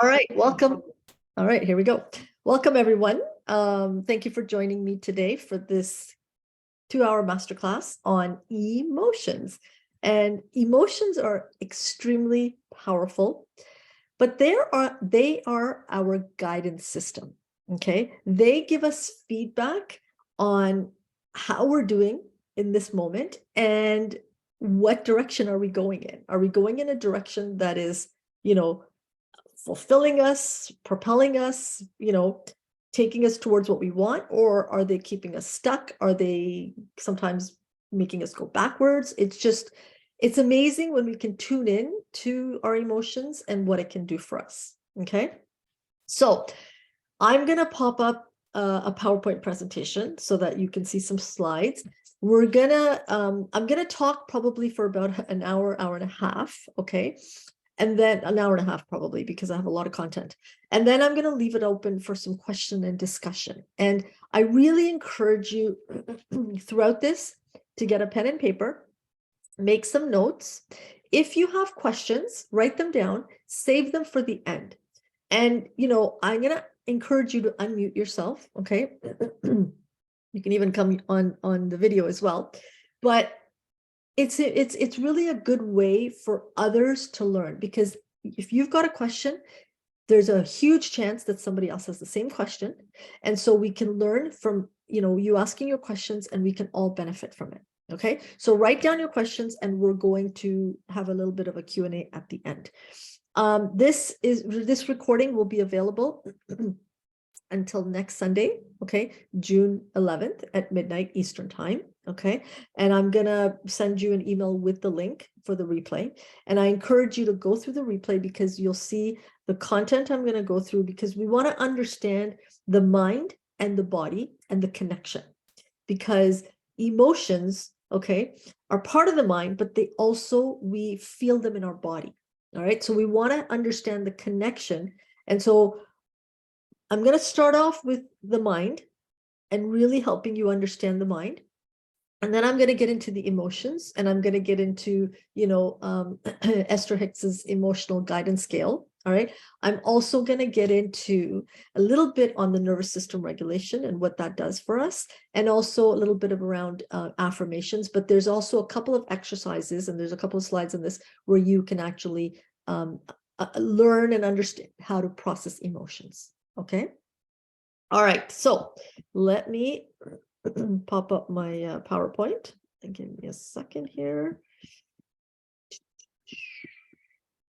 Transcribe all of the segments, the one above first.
All right, welcome. All right, here we go. Welcome, everyone. Thank you for joining me today for this 2-hour masterclass on emotions. And emotions are extremely powerful, but they are our guidance system. Okay, they give us feedback on how we're doing in this moment and what direction are we going in. Are we going in a direction that is, fulfilling us, propelling us, taking us towards what we want, or are they keeping us stuck? Are they sometimes making us go backwards? It's amazing when we can tune in to our emotions and what it can do for us. Okay. So I'm going to pop up a PowerPoint presentation so that you can see some slides. I'm going to talk probably for about an hour, hour and a half. Okay. And then an hour and a half probably, because I have a lot of content. And then I'm going to leave it open for some question and discussion. And I really encourage you throughout this to get a pen and paper, make some notes. If you have questions, write them down, save them for the end. And, I'm going to encourage you to unmute yourself. Okay. You can even come on the video as well. But it's really a good way for others to learn, because if you've got a question, there's a huge chance that somebody else has the same question. And so we can learn from, you asking your questions, and we can all benefit from it. Okay. So write down your questions, and we're going to have a little bit of a Q&A at the end. This recording will be available until next Sunday, okay, June 11th at midnight Eastern time, okay? And I'm gonna send you an email with the link for the replay. And I encourage you to go through the replay, because you'll see the content I'm gonna go through, because we wanna understand the mind and the body and the connection. Because emotions, okay, are part of the mind, but we feel them in our body, all right? So we wanna understand the connection. And so I'm going to start off with the mind and really helping you understand the mind. And then I'm going to get into the emotions, and I'm going to get into, Esther Hicks's emotional guidance scale. All right. I'm also going to get into a little bit on the nervous system regulation and what that does for us, and also a little bit of around affirmations. But there's also a couple of exercises, and there's a couple of slides in this where you can actually learn and understand how to process emotions. Okay. All right. So let me pop up my PowerPoint. And give me a second here.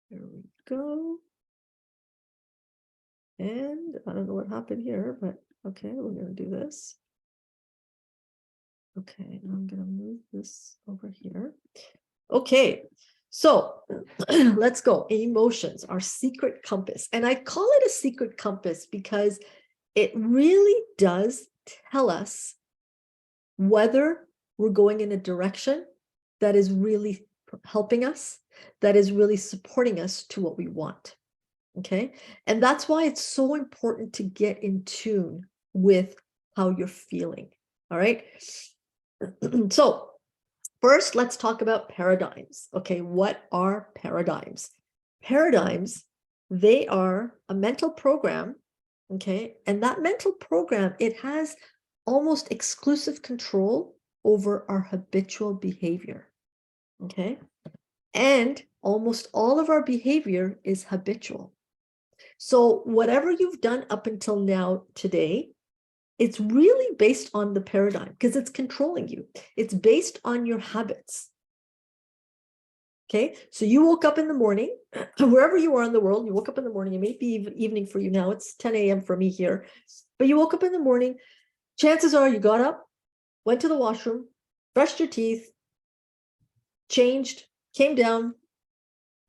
There we go. And I don't know what happened here, but okay, we're going to do this. Okay, I'm going to move this over here. Okay, so let's go. Emotions, our secret compass. And I call it a secret compass because it really does tell us whether we're going in a direction that is really helping us, that is really supporting us to what we want. Okay. And that's why it's so important to get in tune with how you're feeling. All right. So first, let's talk about paradigms. Okay. What are paradigms? Paradigms, they are a mental program. Okay. And that mental program, it has almost exclusive control over our habitual behavior. Okay. And almost all of our behavior is habitual. So whatever you've done up until now today, it's really based on the paradigm, because it's controlling you. It's based on your habits. Okay. So you woke up in the morning, wherever you are in the world, you woke up in the morning. It may be evening for you now. It's 10 a.m. for me here. But you woke up in the morning. Chances are you got up, went to the washroom, brushed your teeth, changed, came down,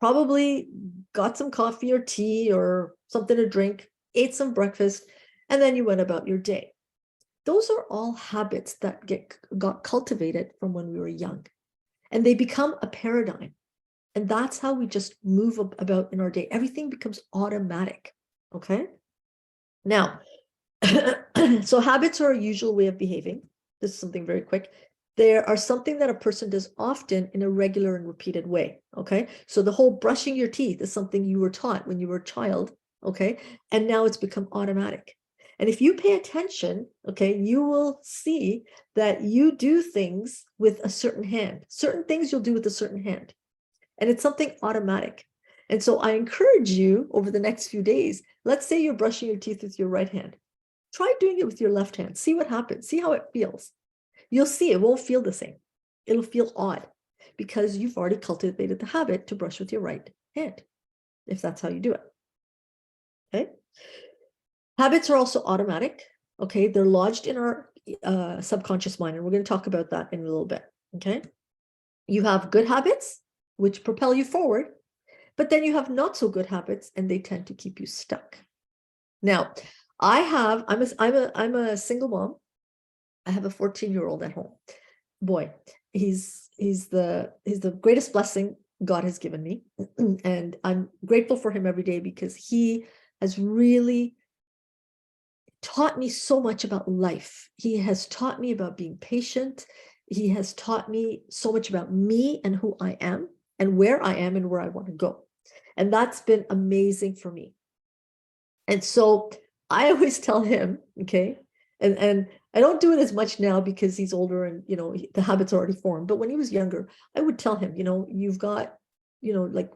probably got some coffee or tea or something to drink, ate some breakfast, and then you went about your day. Those are all habits that got cultivated from when we were young, and they become a paradigm. And that's how we just move about in our day. Everything becomes automatic. Okay. Now, so habits are a usual way of behaving. This is something very quick. There are something that a person does often in a regular and repeated way. Okay. So the whole brushing your teeth is something you were taught when you were a child. okay? And now it's become automatic. And if you pay attention, okay, you will see that you do things with a certain hand. Certain things you'll do with a certain hand. And it's something automatic. And so I encourage you over the next few days, let's say you're brushing your teeth with your right hand. Try doing it with your left hand. See what happens. See how it feels. You'll see it won't feel the same. It'll feel odd because you've already cultivated the habit to brush with your right hand, if that's how you do it. Okay. Habits are also automatic. Okay. They're lodged in our subconscious mind. And we're going to talk about that in a little bit. Okay. You have good habits, which propel you forward, but then you have not so good habits and they tend to keep you stuck. Now, I'm a single mom. I have a 14-year-old at home. Boy, he's the greatest blessing God has given me. And I'm grateful for him every day because he has really taught me so much about life. He has taught me about being patient. He has taught me so much about me and who I am and where I am and where I want to go. And that's been amazing for me. And so I always tell him, okay, and I don't do it as much now because he's older and, the habits are already formed. But when he was younger, I would tell him, you've got, like,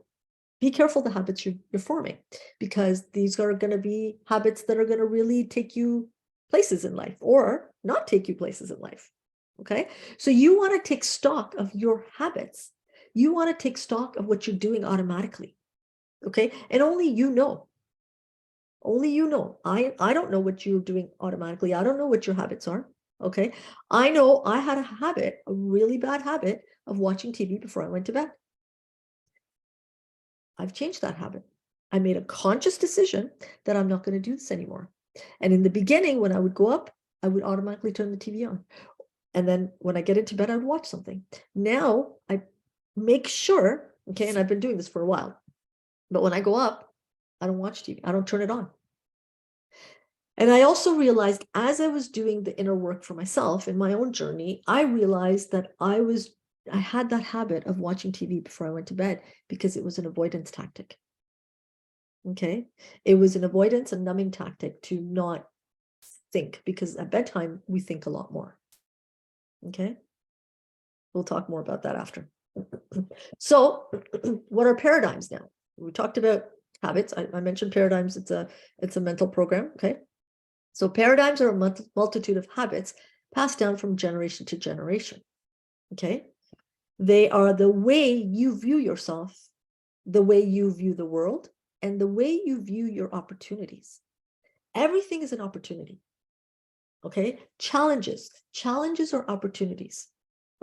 be careful the habits you're forming, because these are going to be habits that are going to really take you places in life or not take you places in life. Okay. So you want to take stock of your habits. You want to take stock of what you're doing automatically. Okay. And only you know. Only you know. I don't know what you're doing automatically. I don't know what your habits are. Okay. I know I had a really bad habit of watching TV before I went to bed. I've changed that habit. I made a conscious decision that I'm not going to do this anymore. And in the beginning, when I would go up, I would automatically turn the TV on. And then when I get into bed, I would watch something. Now I make sure, okay, and I've been doing this for a while, but when I go up, I don't watch TV. I don't turn it on. And I also realized as I was doing the inner work for myself in my own journey, I realized that I had that habit of watching TV before I went to bed because it was an avoidance tactic. Okay. It was an avoidance and numbing tactic to not think, because at bedtime we think a lot more. Okay. We'll talk more about that after. So what are paradigms now? We talked about habits. I mentioned paradigms. It's a mental program. Okay. So paradigms are a multitude of habits passed down from generation to generation. Okay. They are the way you view yourself, the way you view the world, and the way you view your opportunities. Everything is an opportunity. Okay. Challenges are opportunities.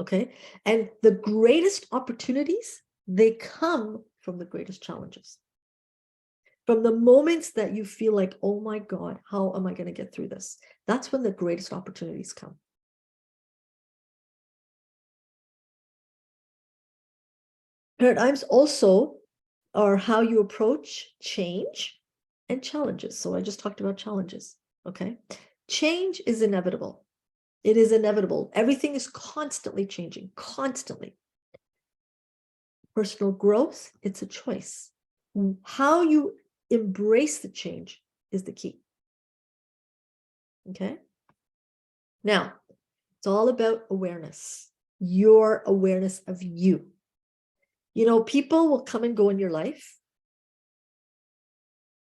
Okay. And the greatest opportunities, they come from the greatest challenges. From the moments that you feel like, oh my God, how am I going to get through this? That's when the greatest opportunities come. Paradigms also are how you approach change and challenges. So I just talked about challenges. Okay. Change is inevitable. It is inevitable. Everything is constantly changing, constantly. Personal growth, it's a choice. How you embrace the change is the key. Okay. Now, it's all about awareness, your awareness of you. People will come and go in your life,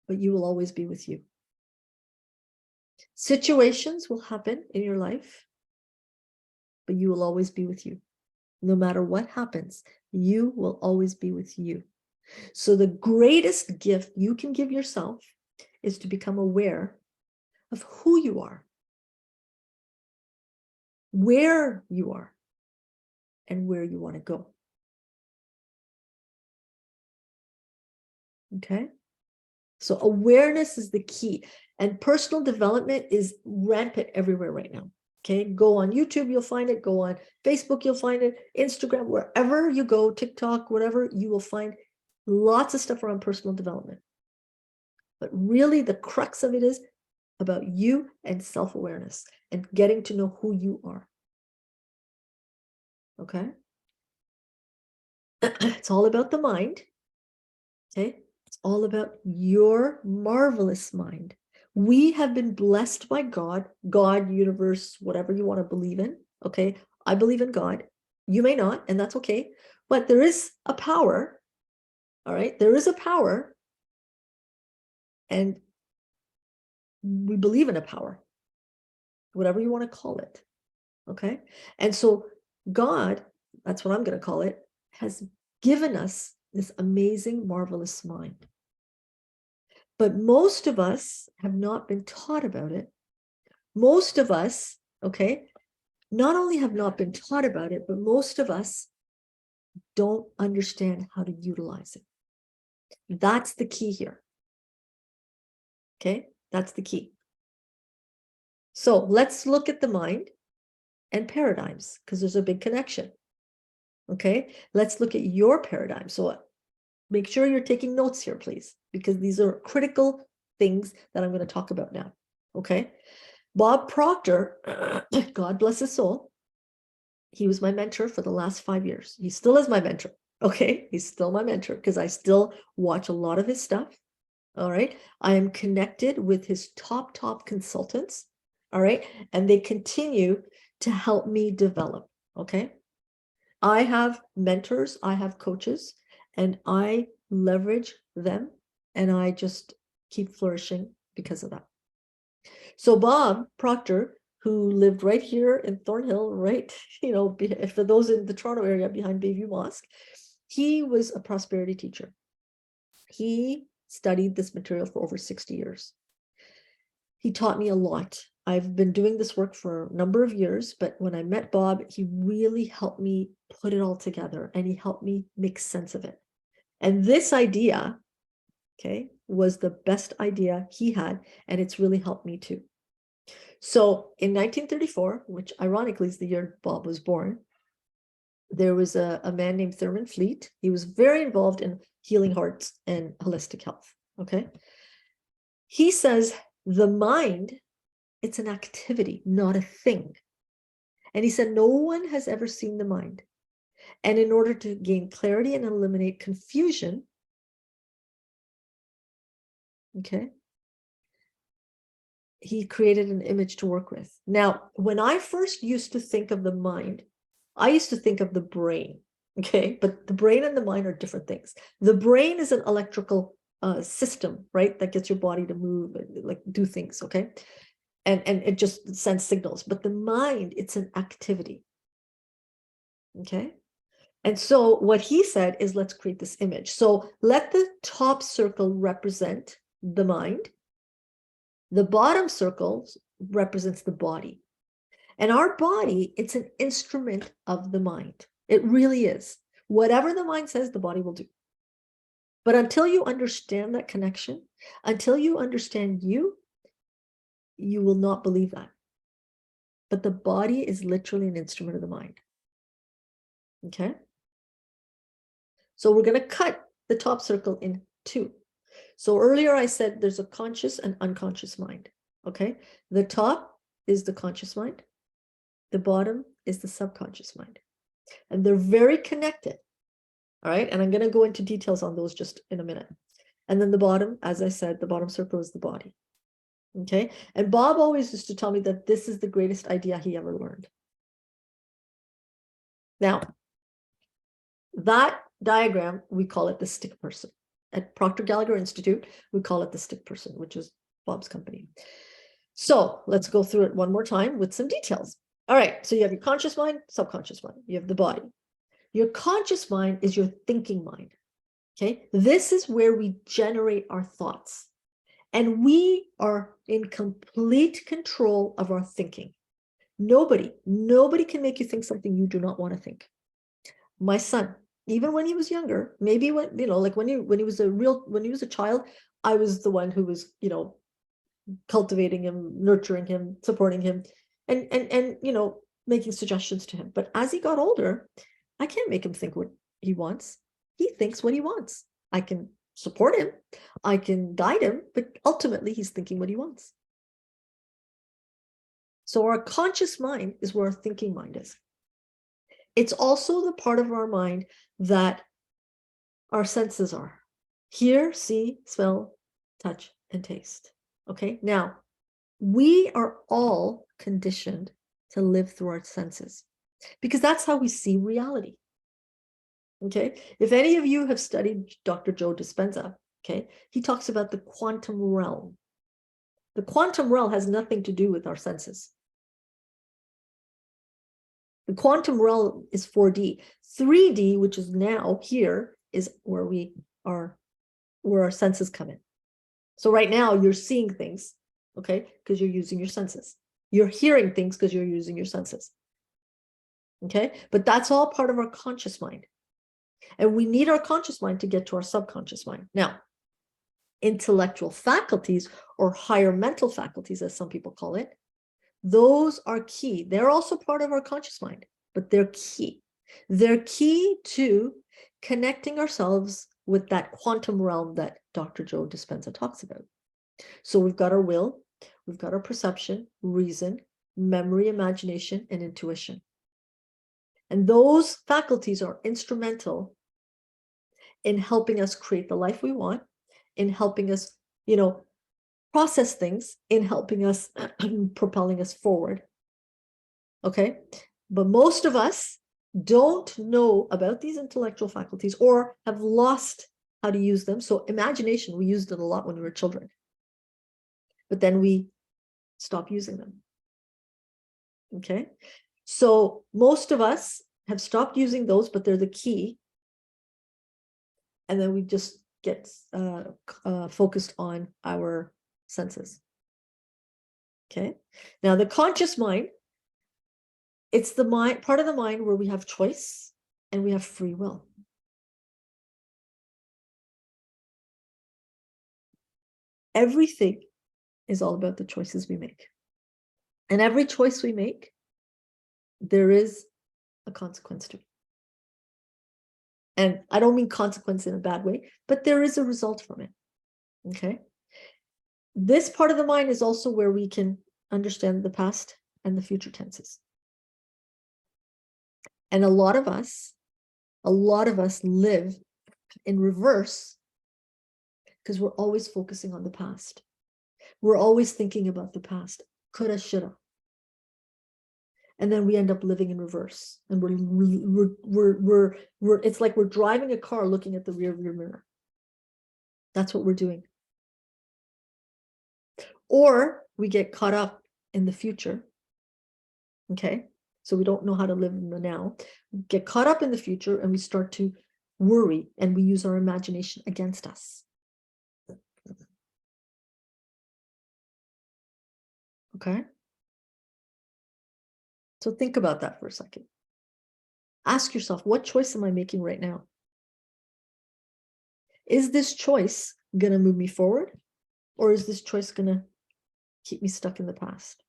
but you will always be with you. Situations will happen in your life, but you will always be with you. No matter what happens, you will always be with you. So the greatest gift you can give yourself is to become aware of who you are, where you are, and where you want to go. Okay? So awareness is the key. And personal development is rampant everywhere right now. Okay, go on YouTube, you'll find it. Go on Facebook, you'll find it. Instagram, wherever you go, TikTok, whatever, you will find lots of stuff around personal development. But really, the crux of it is about you and self-awareness and getting to know who you are. Okay? It's all about the mind. Okay? It's all about your marvelous mind. We have been blessed by God, universe, whatever you want to believe in. Okay. I believe in God. You may not, and that's okay. But there is a power. All right. There is a power. And we believe in a power, whatever you want to call it. Okay. And so God, that's what I'm going to call it, has given us this amazing, marvelous mind. But most of us have not been taught about it. Most of us, okay, not only have not been taught about it, but most of us don't understand how to utilize it. That's the key here. Okay, that's the key. So let's look at the mind and paradigms, because there's a big connection. Okay, let's look at your paradigm. So make sure you're taking notes here, please, because these are critical things that I'm going to talk about now. Okay, Bob Proctor, God bless his soul, he was my mentor for the last 5 years. He still is my mentor. Okay, he's still my mentor because I still watch a lot of his stuff. All right, I am connected with his top consultants. All right, and they continue to help me develop. Okay, I have mentors, I have coaches, and I leverage them, and I just keep flourishing because of that. So Bob Proctor, who lived right here in Thornhill, right, for those in the Toronto area behind Bayview Mosque, he was a prosperity teacher. He studied this material for over 60 years. He taught me a lot. I've been doing this work for a number of years, but when I met Bob, he really helped me put it all together, and he helped me make sense of it. And this idea, okay, was the best idea he had, and it's really helped me too. So in 1934, which ironically is the year Bob was born, there was a man named Thurman Fleet. He was very involved in healing hearts and holistic health. Okay. He says the mind, it's an activity, not a thing. And he said no one has ever seen the mind. And in order to gain clarity and eliminate confusion, okay, he created an image to work with. Now, when I first used to think of the mind, I used to think of the brain, okay? But the brain and the mind are different things. The brain is an electrical system, right? That gets your body to move and like do things, okay? And it just sends signals. But the mind, it's an activity, okay? And so what he said is, let's create this image. So let the top circle represent the mind. The bottom circle represents the body. And our body, it's an instrument of the mind. It really is. Whatever the mind says, the body will do. But until you understand that connection, until you understand you will not believe that. But the body is literally an instrument of the mind. Okay? So we're going to cut the top circle in two. So earlier I said there's a conscious and unconscious mind. Okay? The top is the conscious mind. The bottom is the subconscious mind. And they're very connected. All right. And I'm going to go into details on those just in a minute. And then the bottom, as I said, the bottom circle is the body. Okay. And Bob always used to tell me that this is the greatest idea he ever learned. Now, that diagram, we call it the stick person. At Proctor Gallagher Institute, we call it the stick person, which is Bob's company. So let's go through it one more time with some details. All right. So you have your conscious mind, subconscious mind. You have the body. Your conscious mind is your thinking mind. Okay. This is where we generate our thoughts. And we are in complete control of our thinking. Nobody can make you think something you do not want to think. My son, even when he was younger, maybe when, like when he was a child, I was the one who was, cultivating him, nurturing him, supporting him, and making suggestions to him. But as he got older, I can't make him think what he wants. He thinks what he wants. I can support him, I can guide him, but ultimately he's thinking what he wants. So our conscious mind is where our thinking mind is. It's also the part of our mind that our senses are. Hear, see, smell, touch, and taste. Okay, now we are all conditioned to live through our senses because that's how we see reality. Okay, if any of you have studied Dr. Joe Dispenza, okay, he talks about the quantum realm. The quantum realm has nothing to do with our senses. The quantum realm is 4D. 3D, which is now here, is where we are, where our senses come in. So right now you're seeing things, okay, because you're using your senses. You're hearing things because you're using your senses. Okay, but that's all part of our conscious mind. And we need our conscious mind to get to our subconscious mind. Now, intellectual faculties or higher mental faculties, as some people call it, those are key. They're also part of our conscious mind, but they're key. They're key to connecting ourselves with that quantum realm that Dr. Joe Dispenza talks about. So we've got our will, we've got our perception, reason, memory, imagination, and intuition. And those faculties are instrumental in helping us create the life we want, in helping us, process things, in helping us, propelling us forward. Okay. But most of us don't know about these intellectual faculties or have lost how to use them. So imagination, we used it a lot when we were children, but then we stop using them. Okay. So most of us have stopped using those, but they're the key. And then we just get focused on our senses. Okay. Now the conscious mind, it's the mind, part of the mind where we have choice and we have free will. Everything is all about the choices we make. And every choice we make, there is a consequence to it. And I don't mean consequence in a bad way, but there is a result from it. Okay. This part of the mind is also where we can understand the past and the future tenses. And a lot of us live in reverse because we're always focusing on the past. We're always thinking about the past. Coulda, shoulda. And then we end up living in reverse. And we're it's like we're driving a car looking at the rear view mirror. That's what we're doing. Or we get caught up in the future. Okay. So we don't know how to live in the now. We get caught up in the future and we start to worry and we use our imagination against us. Okay. So think about that for a second. Ask yourself, what choice am I making right now? Is this choice going to move me forward? Or is this choice going to keep me stuck in the past?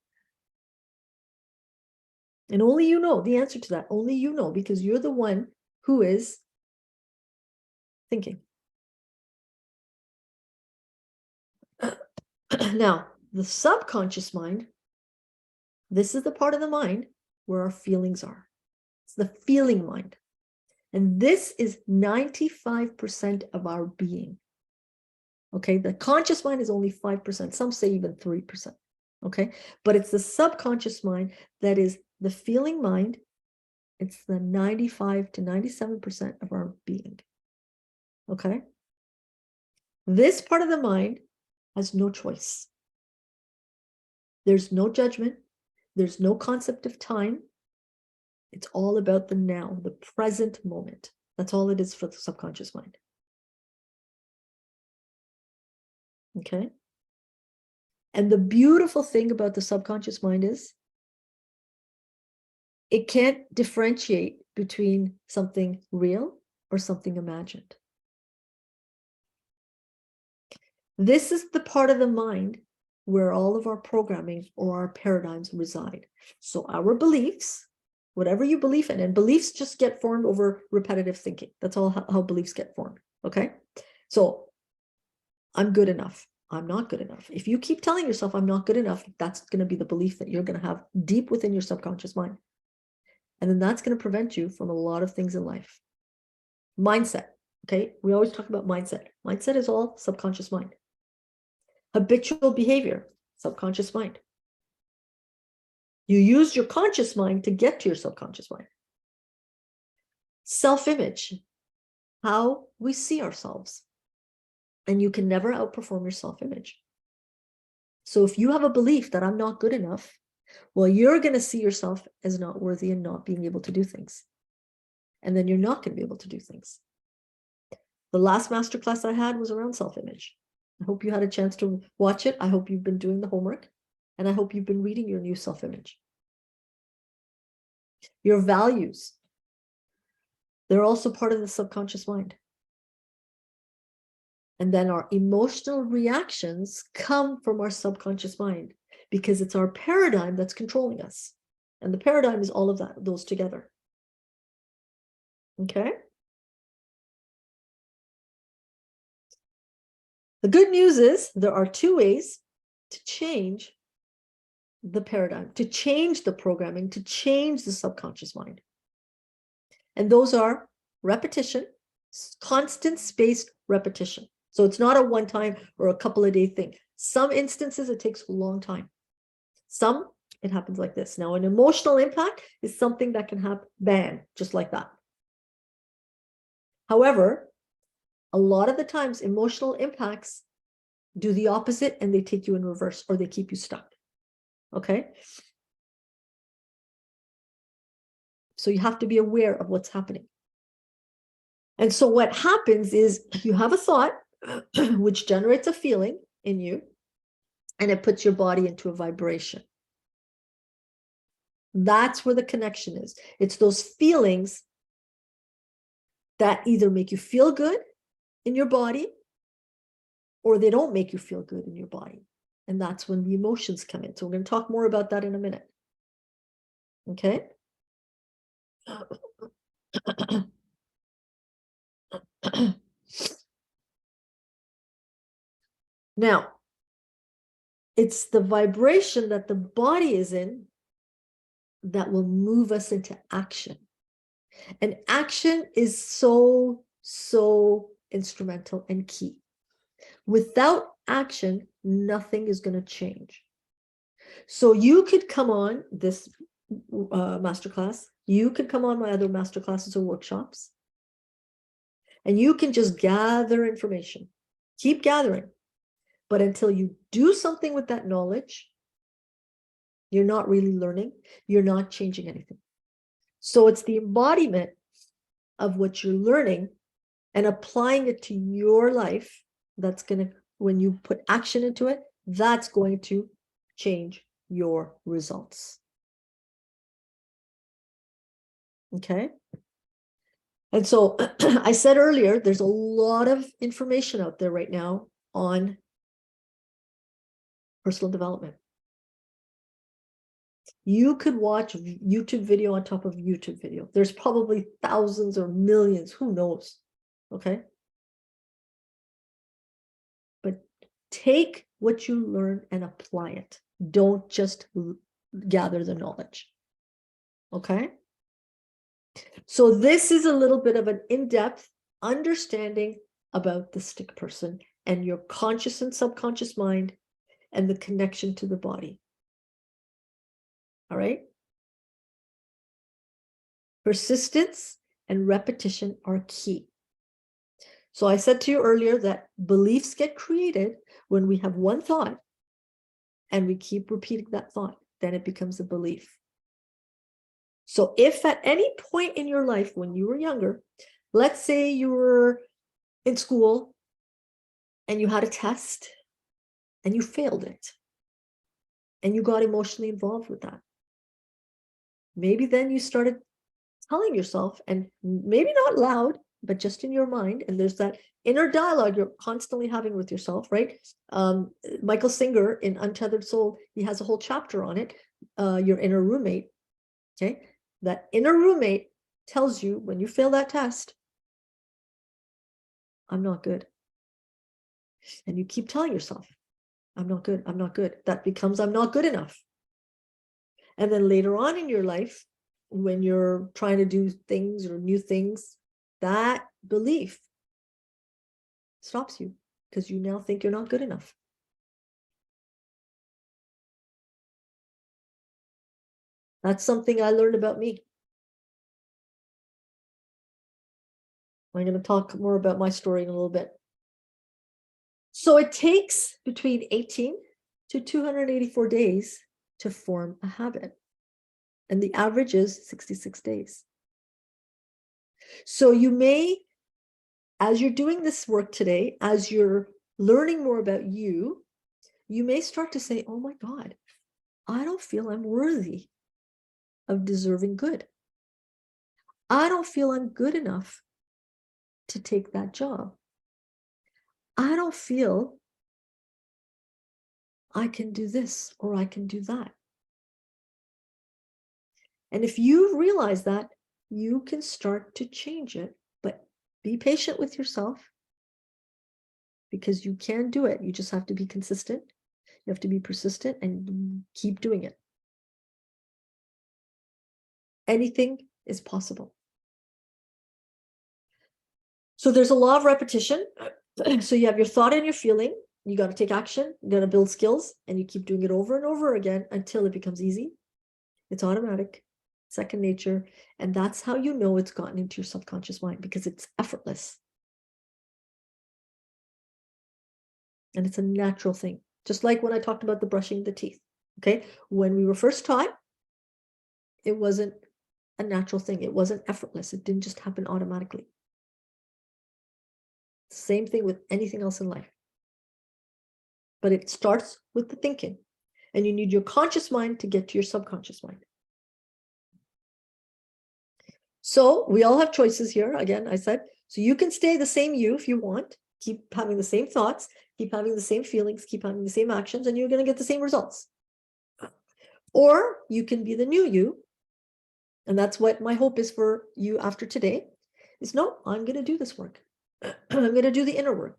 And only you know the answer to that. Only you know, because you're the one who is thinking. Now, the subconscious mind, this is the part of the mind where our feelings are. It's the feeling mind. And this is 95% of our being. Okay, the conscious mind is only 5%. Some say even 3%. Okay, but it's the subconscious mind that is the feeling mind. It's the 95 to 97% of our being. Okay, this part of the mind has no choice. There's no judgment. There's no concept of time. It's all about the now, the present moment. That's all it is for the subconscious mind. Okay. And the beautiful thing about the subconscious mind is it can't differentiate between something real or something imagined. This is the part of the mind where all of our programming or our paradigms reside. So our beliefs, whatever you believe in, and beliefs just get formed over repetitive thinking. That's all how beliefs get formed. Okay. So I'm good enough. I'm not good enough. If you keep telling yourself I'm not good enough, that's going to be the belief that you're going to have deep within your subconscious mind. And then that's going to prevent you from a lot of things in life. Mindset. Okay, we always talk about mindset. Mindset is all subconscious mind. Habitual behavior, subconscious mind. You use your conscious mind to get to your subconscious mind. Self-image, how we see ourselves. And you can never outperform your self-image. So if you have a belief that I'm not good enough, well, you're going to see yourself as not worthy and not being able to do things. And then you're not going to be able to do things. The last masterclass I had was around self-image. I hope you had a chance to watch it. I hope you've been doing the homework. And I hope you've been reading your new self-image. Your values, they're also part of the subconscious mind. And then our emotional reactions come from our subconscious mind because it's our paradigm that's controlling us. And the paradigm is all of that, those together. Okay? The good news is there are two ways to change the paradigm, to change the programming, to change the subconscious mind. And those are repetition, constant spaced repetition. So it's not a one-time or a couple of day thing. Some instances, it takes a long time. Some, it happens like this. Now, an emotional impact is something that can happen, bam, just like that. However, a lot of the times, emotional impacts do the opposite and they take you in reverse or they keep you stuck. Okay? So you have to be aware of what's happening. And so what happens is you have a thought which generates a feeling in you, and it puts your body into a vibration. That's where the connection is. It's those feelings that either make you feel good in your body or they don't make you feel good in your body. And that's when the emotions come in. So we're going to talk more about that in a minute. Okay? Now, it's the vibration that the body is in that will move us into action. And action is so instrumental and key. Without action, nothing is going to change. So you could come on this masterclass. You could come on my other masterclasses or workshops. And you can just gather information. Keep gathering. But until you do something with that knowledge, you're not really learning. You're not changing anything. So it's the embodiment of what you're learning and applying it to your life that's going to, when you put action into it, that's going to change your results. Okay? And so I said earlier, there's a lot of information out there right now on personal development. You could watch YouTube video on top of YouTube video. There's probably thousands or millions, who knows? Okay? But take what you learn and apply it. Don't just gather the knowledge. Okay? So this is a little bit of an in-depth understanding about the stick person and your conscious and subconscious mind and the connection to the body. All right? Persistence and repetition are key. So I said to you earlier that beliefs get created when we have one thought and we keep repeating that thought, then it becomes a belief. So if at any point in your life when you were younger, let's say you were in school and you had a test and you failed it and you got emotionally involved with that, maybe then you started telling yourself, and maybe not loud, but just in your mind, and there's that inner dialogue you're constantly having with yourself, right? Michael Singer in Untethered Soul, he has a whole chapter on it, your inner roommate. Okay, that inner roommate tells you when you fail that test, I'm not good. And you keep telling yourself, I'm not good, I'm not good. That becomes, I'm not good enough. And then later on in your life, when you're trying to do things or new things, that belief stops you because you now think you're not good enough. That's something I learned about me. I'm going to talk more about my story in a little bit. So it takes between 18 to 284 days to form a habit. And the average is 66 days. So you may, as you're doing this work today, as you're learning more about you, you may start to say, oh my God, I don't feel I'm worthy of deserving good. I don't feel I'm good enough to take that job. I don't feel I can do this or I can do that. And if you realize that, you can start to change it, but be patient with yourself because you can do it. You just have to be consistent. You have to be persistent and keep doing it. Anything is possible. So there's a law of repetition. So you have your thought and your feeling. You got to take action. You got to build skills, and you keep doing it over and over again until it becomes easy. It's automatic, second nature. And that's how you know it's gotten into your subconscious mind, because it's effortless. And it's a natural thing. Just like when I talked about the brushing the teeth. Okay. When we were first taught, it wasn't a natural thing. It wasn't effortless. It didn't just happen automatically. Same thing with anything else in life. But it starts with the thinking. And you need your conscious mind to get to your subconscious mind. So we all have choices here. Again, I said, so you can stay the same you if you want. Keep having the same thoughts, keep having the same feelings, keep having the same actions, and you're going to get the same results. Or you can be the new you. And that's what my hope is for you after today, is no, I'm going to do this work. I'm going to do the inner work.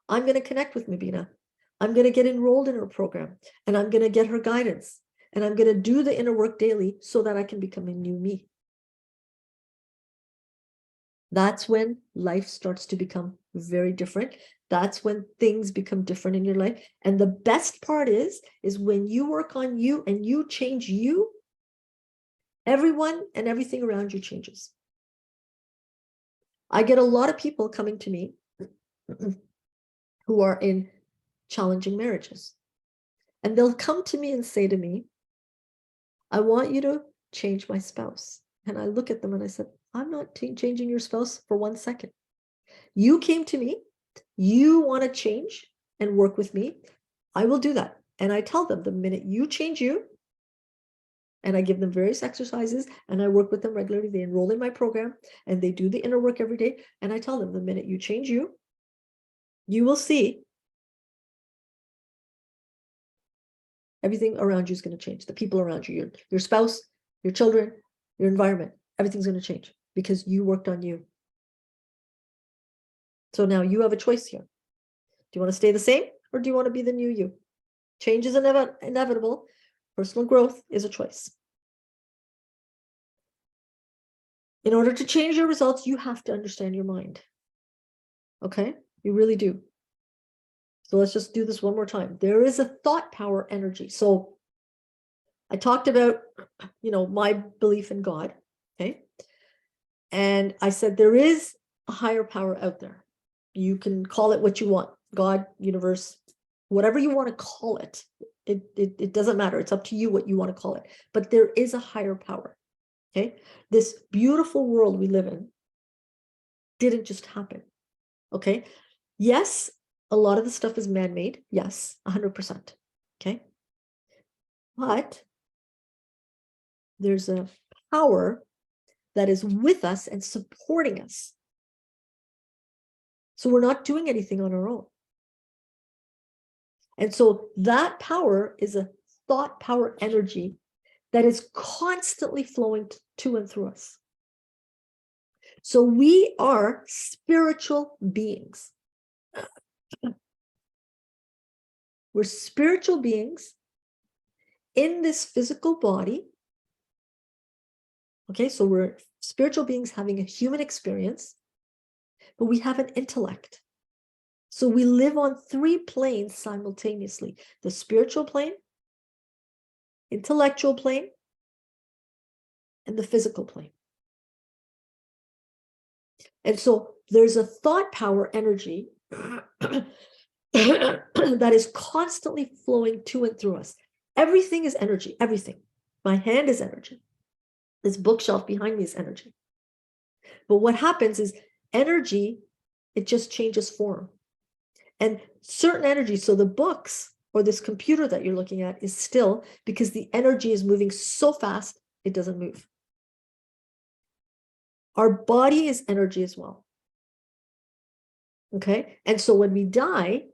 I'm going to connect with Mabina. I'm going to get enrolled in her program, and I'm going to get her guidance, and I'm going to do the inner work daily so that I can become a new me. That's when life starts to become very different. That's when things become different in your life. And the best part is when you work on you and you change you, everyone and everything around you changes. I get a lot of people coming to me who are in challenging marriages. And they'll come to me and say to me, I want you to change my spouse. And I look at them and I said, I'm not changing your spouse for 1 second. You came to me, you want to change and work with me, I will do that. And I tell them the minute you change you, and I give them various exercises and I work with them regularly, they enroll in my program and they do the inner work every day. And I tell them the minute you change you, you will see everything around you is going to change. The people around you, your spouse, your children, your environment, everything's going to change because you worked on you. So now you have a choice here. Do you want to stay the same or do you want to be the new you? Change is inevitable. Personal growth is a choice. In order to change your results, you have to understand your mind. Okay? You really do. So let's just do this one more time. There is a thought power energy. So I talked about, my belief in God. Okay? And I said there is a higher power out there. You can call it what you want. God, universe, whatever you want to call it. It doesn't matter. It's up to you what you want to call it. But there is a higher power. Okay? This beautiful world we live in didn't just happen. Okay? Yes, a lot of the stuff is man-made. Yes, 100%. Okay? But there's a power that is with us and supporting us. So we're not doing anything on our own. And so that power is a thought power energy that is constantly flowing to and through us. So we are spiritual beings. We're spiritual beings in this physical body. Okay, so we're spiritual beings having a human experience, but we have an intellect. So we live on 3 planes simultaneously: the spiritual plane, intellectual plane, and the physical plane. And so there's a thought power energy that is constantly flowing to and through us. Everything is energy, everything. My hand is energy. This bookshelf behind me is energy. But what happens is energy, it just changes form. And certain energy, so the books or this computer that you're looking at is still, because the energy is moving so fast, it doesn't move. Our body is energy as well. Okay? And so when we die,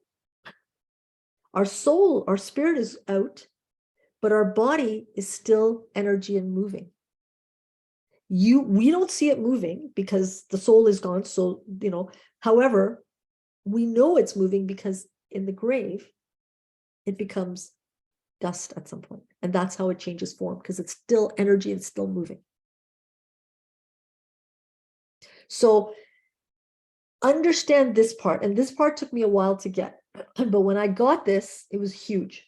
our soul, our spirit is out, but our body is still energy and moving. We don't see it moving because the soul is gone. So, however, we know it's moving because in the grave, it becomes dust at some point. And that's how it changes form, because it's still energy and still moving. So understand this part. And this part took me a while to get. But when I got this, it was huge.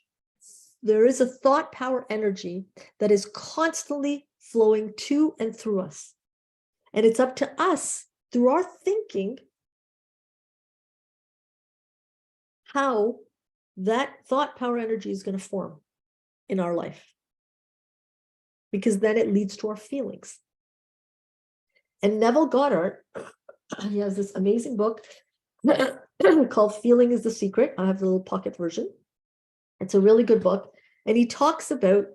There is a thought power energy that is constantly flowing to and through us. And it's up to us, through our thinking, how that thought power energy is going to form in our life. Because then it leads to our feelings. And Neville Goddard, he has this amazing book called Feeling is the Secret. I have the little pocket version. It's a really good book. And he talks about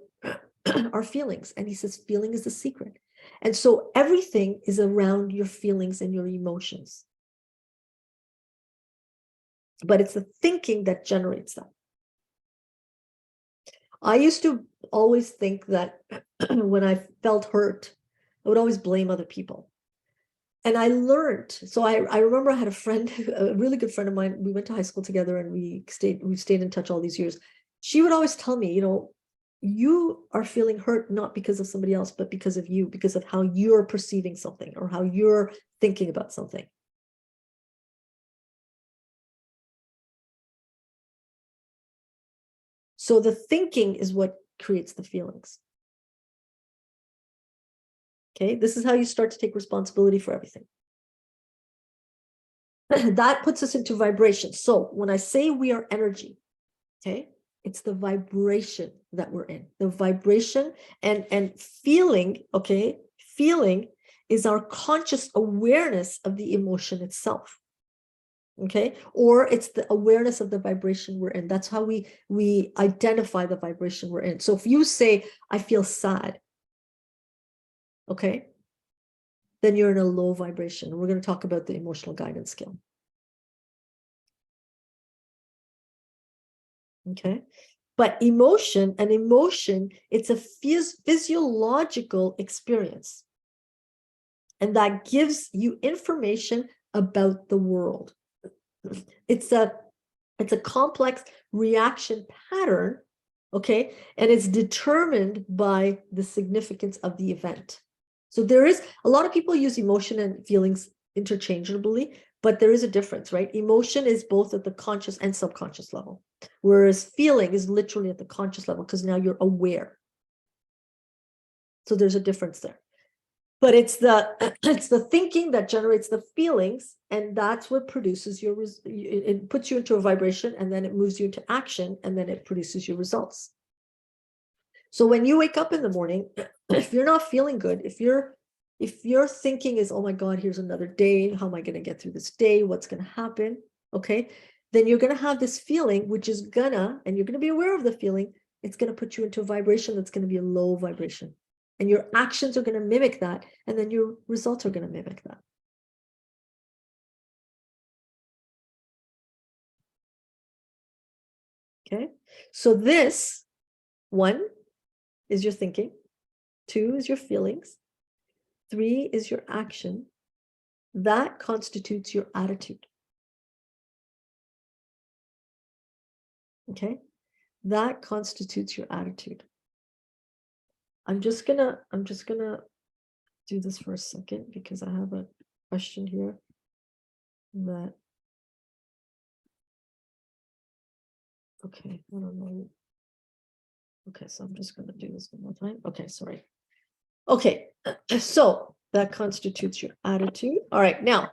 our feelings. And he says, feeling is the secret. And so everything is around your feelings and your emotions. But it's the thinking that generates that. I used to always think that when I felt hurt, I would always blame other people. And I learned, so I remember I had a friend, a really good friend of mine. We went to high school together and we stayed in touch all these years. She would always tell me, you are feeling hurt not because of somebody else, but because of you, because of how you're perceiving something or how you're thinking about something. So the thinking is what creates the feelings. Okay, this is how you start to take responsibility for everything. That puts us into vibration. So when I say we are energy, okay, it's the vibration that we're in, the vibration and feeling. Okay, feeling is our conscious awareness of the emotion itself. Okay, or it's the awareness of the vibration we're in. That's how we identify the vibration we're in. So if you say, I feel sad, okay, then you're in a low vibration. We're going to talk about the emotional guidance skill. Okay, but emotion, it's a physiological experience. And that gives you information about the world. It's a complex reaction pattern, okay? And it's determined by the significance of the event. So there is a lot of people use emotion and feelings interchangeably, but there is a difference, right? Emotion is both at the conscious and subconscious level, whereas feeling is literally at the conscious level because now you're aware. So there's a difference there. But it's the thinking that generates the feelings, and that's what produces it puts you into a vibration, and then it moves you into action, and then it produces your results. So when you wake up in the morning, if you're not feeling good, if your thinking is, oh my God, here's another day, how am I going to get through this day? What's going to happen? Okay, then you're going to have this feeling, which is and you're going to be aware of the feeling. It's going to put you into a vibration that's going to be a low vibration. And your actions are going to mimic that, and then your results are going to mimic that. Okay, so this 1 is your thinking, 2 is your feelings, 3 is your action. That constitutes your attitude. Okay, that constitutes your attitude. I'm just gonna do this for a second because I have a question here. that, okay, I don't know. Okay, so I'm just going to do this one more time. Okay, sorry. Okay, so that constitutes your attitude. All right, now,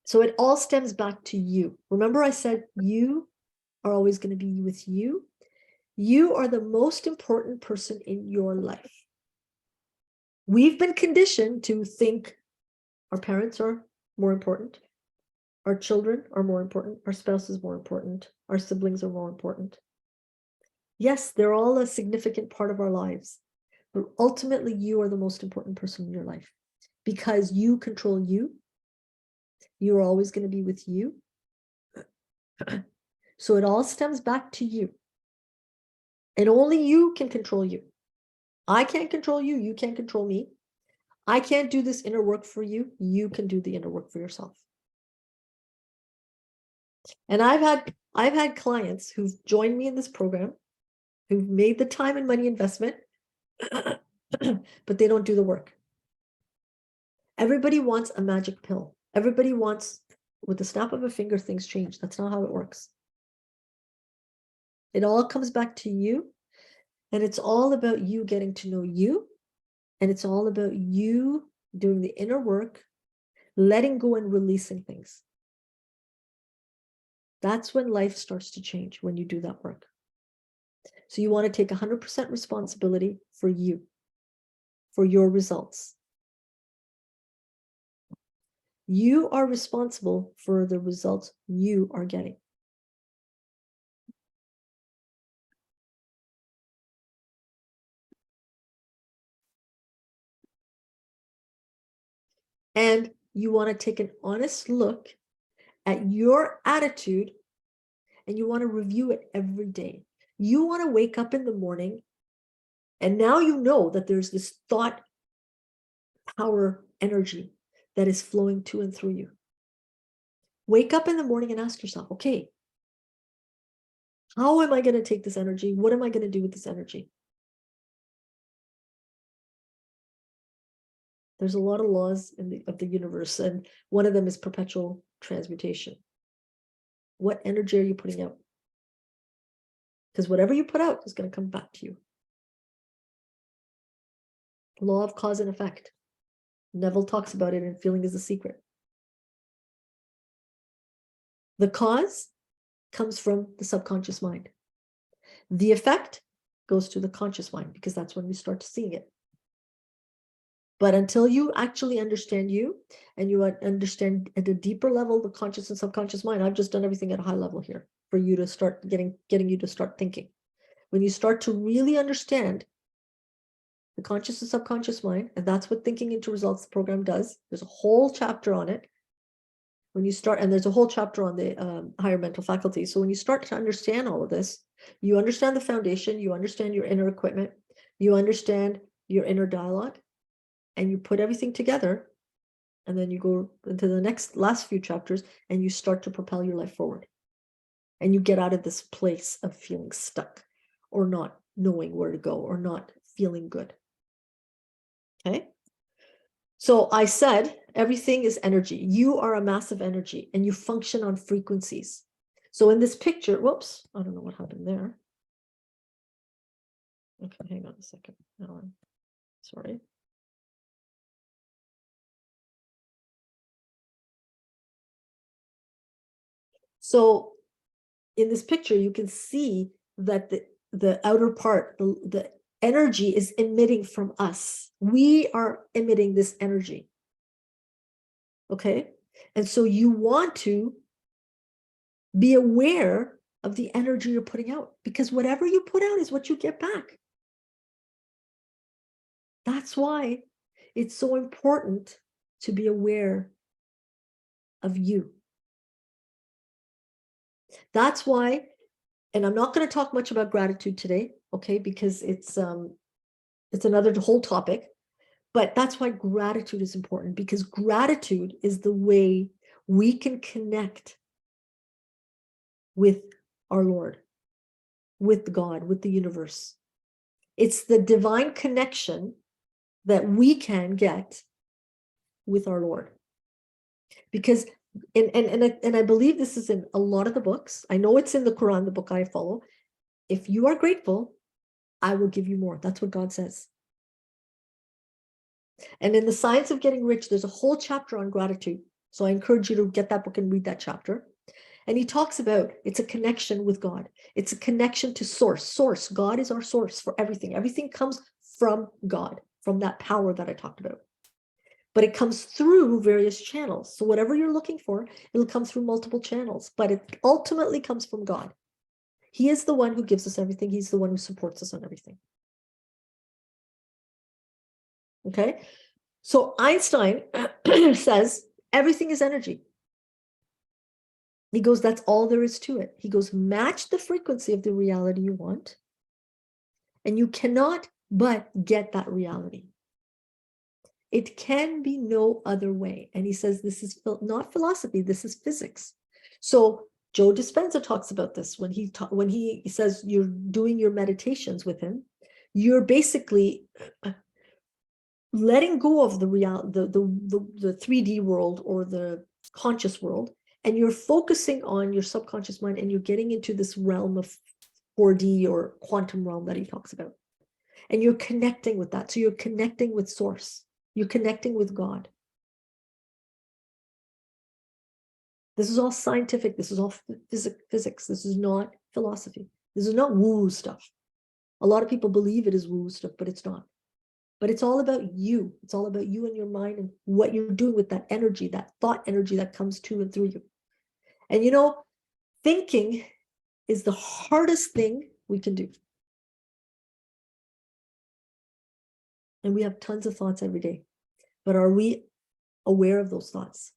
so it all stems back to you. Remember, I said you are always going to be with you. You are the most important person in your life. We've been conditioned to think our parents are more important, our children are more important, our spouse is more important, our siblings are more important. Yes, they're all a significant part of our lives, but ultimately you are the most important person in your life because you control you. You are always going to be with you. So it all stems back to you. And only you can control you. I can't control you. You can't control me. I can't do this inner work for you. You can do the inner work for yourself. And I've had clients who've joined me in this program, who've made the time and money investment, but they don't do the work. Everybody wants a magic pill. Everybody wants, with the snap of a finger, things change. That's not how it works. It all comes back to you, and it's all about you getting to know you, and it's all about you doing the inner work, letting go and releasing things. That's when life starts to change, when you do that work. So you want to take 100% responsibility for you, for your results. You are responsible for the results you are getting. And you want to take an honest look at your attitude, and you want to review it every day. You want to wake up in the morning, and now you know that there's this thought power energy that is flowing to and through you. Wake up in the morning and ask yourself, okay, how am I going to take this energy? What am I going to do with this energy? There's a lot of laws of the universe, and one of them is perpetual transmutation. What energy are you putting out? Because whatever you put out is going to come back to you. Law of cause and effect. Neville talks about it in Feeling is the Secret. The cause comes from the subconscious mind. The effect goes to the conscious mind, because that's when we start seeing it. But until you actually understand you, and you understand at a deeper level the conscious and subconscious mind, I've just done everything at a high level here for you to start getting you to start thinking. When you start to really understand the conscious and subconscious mind, and that's what Thinking into Results program does. There's a whole chapter on it. When you start, and there's a whole chapter on the higher mental faculties. So when you start to understand all of this, you understand the foundation, you understand your inner equipment, you understand your inner dialogue, and you put everything together, and then you go into the last few chapters, and you start to propel your life forward. And you get out of this place of feeling stuck, or not knowing where to go, or not feeling good. Okay? So I said, everything is energy. You are a massive energy, and you function on frequencies. So in this picture, whoops, I don't know what happened there. Okay, hang on a second. Sorry. So in this picture, you can see that the outer part, the energy is emitting from us. We are emitting this energy. Okay? And so you want to be aware of the energy you're putting out, because whatever you put out is what you get back. That's why it's so important to be aware of you. That's why, and I'm not going to talk much about gratitude today, okay, because it's another whole topic, but that's why gratitude is important, because gratitude is the way we can connect with our Lord, with God, with the universe. It's the divine connection that we can get with our Lord. Because And I believe this is in a lot of the books. I know it's in the Quran, the book I follow. If you are grateful, I will give you more. That's what God says. And in the Science of Getting Rich, there's a whole chapter on gratitude. So I encourage you to get that book and read that chapter. And he talks about it's a connection with God. It's a connection to source. Source. God is our source for everything. Everything comes from God, from that power that I talked about. But it comes through various channels. So whatever you're looking for, it'll come through multiple channels, but it ultimately comes from God. He is the one who gives us everything. He's the one who supports us on everything. Okay. So Einstein says everything is energy. He goes, that's all there is to it. He goes, match the frequency of the reality you want, and you cannot but get that reality. It can be no other way. And he says, this is not philosophy, this is physics. So Joe Dispenza talks about this when he says you're doing your meditations with him, you're basically letting go of the 3D world or the conscious world, and you're focusing on your subconscious mind, and you're getting into this realm of 4D or quantum realm that he talks about. And you're connecting with that. So you're connecting with source. You're connecting with God. This is all scientific. This is all physics. This is not philosophy. This is not woo stuff. A lot of people believe it is woo stuff, but it's not. But it's all about you. It's all about you and your mind and what you're doing with that energy, that thought energy that comes to and through you. And you know, thinking is the hardest thing we can do. And we have tons of thoughts every day. But are we aware of those thoughts?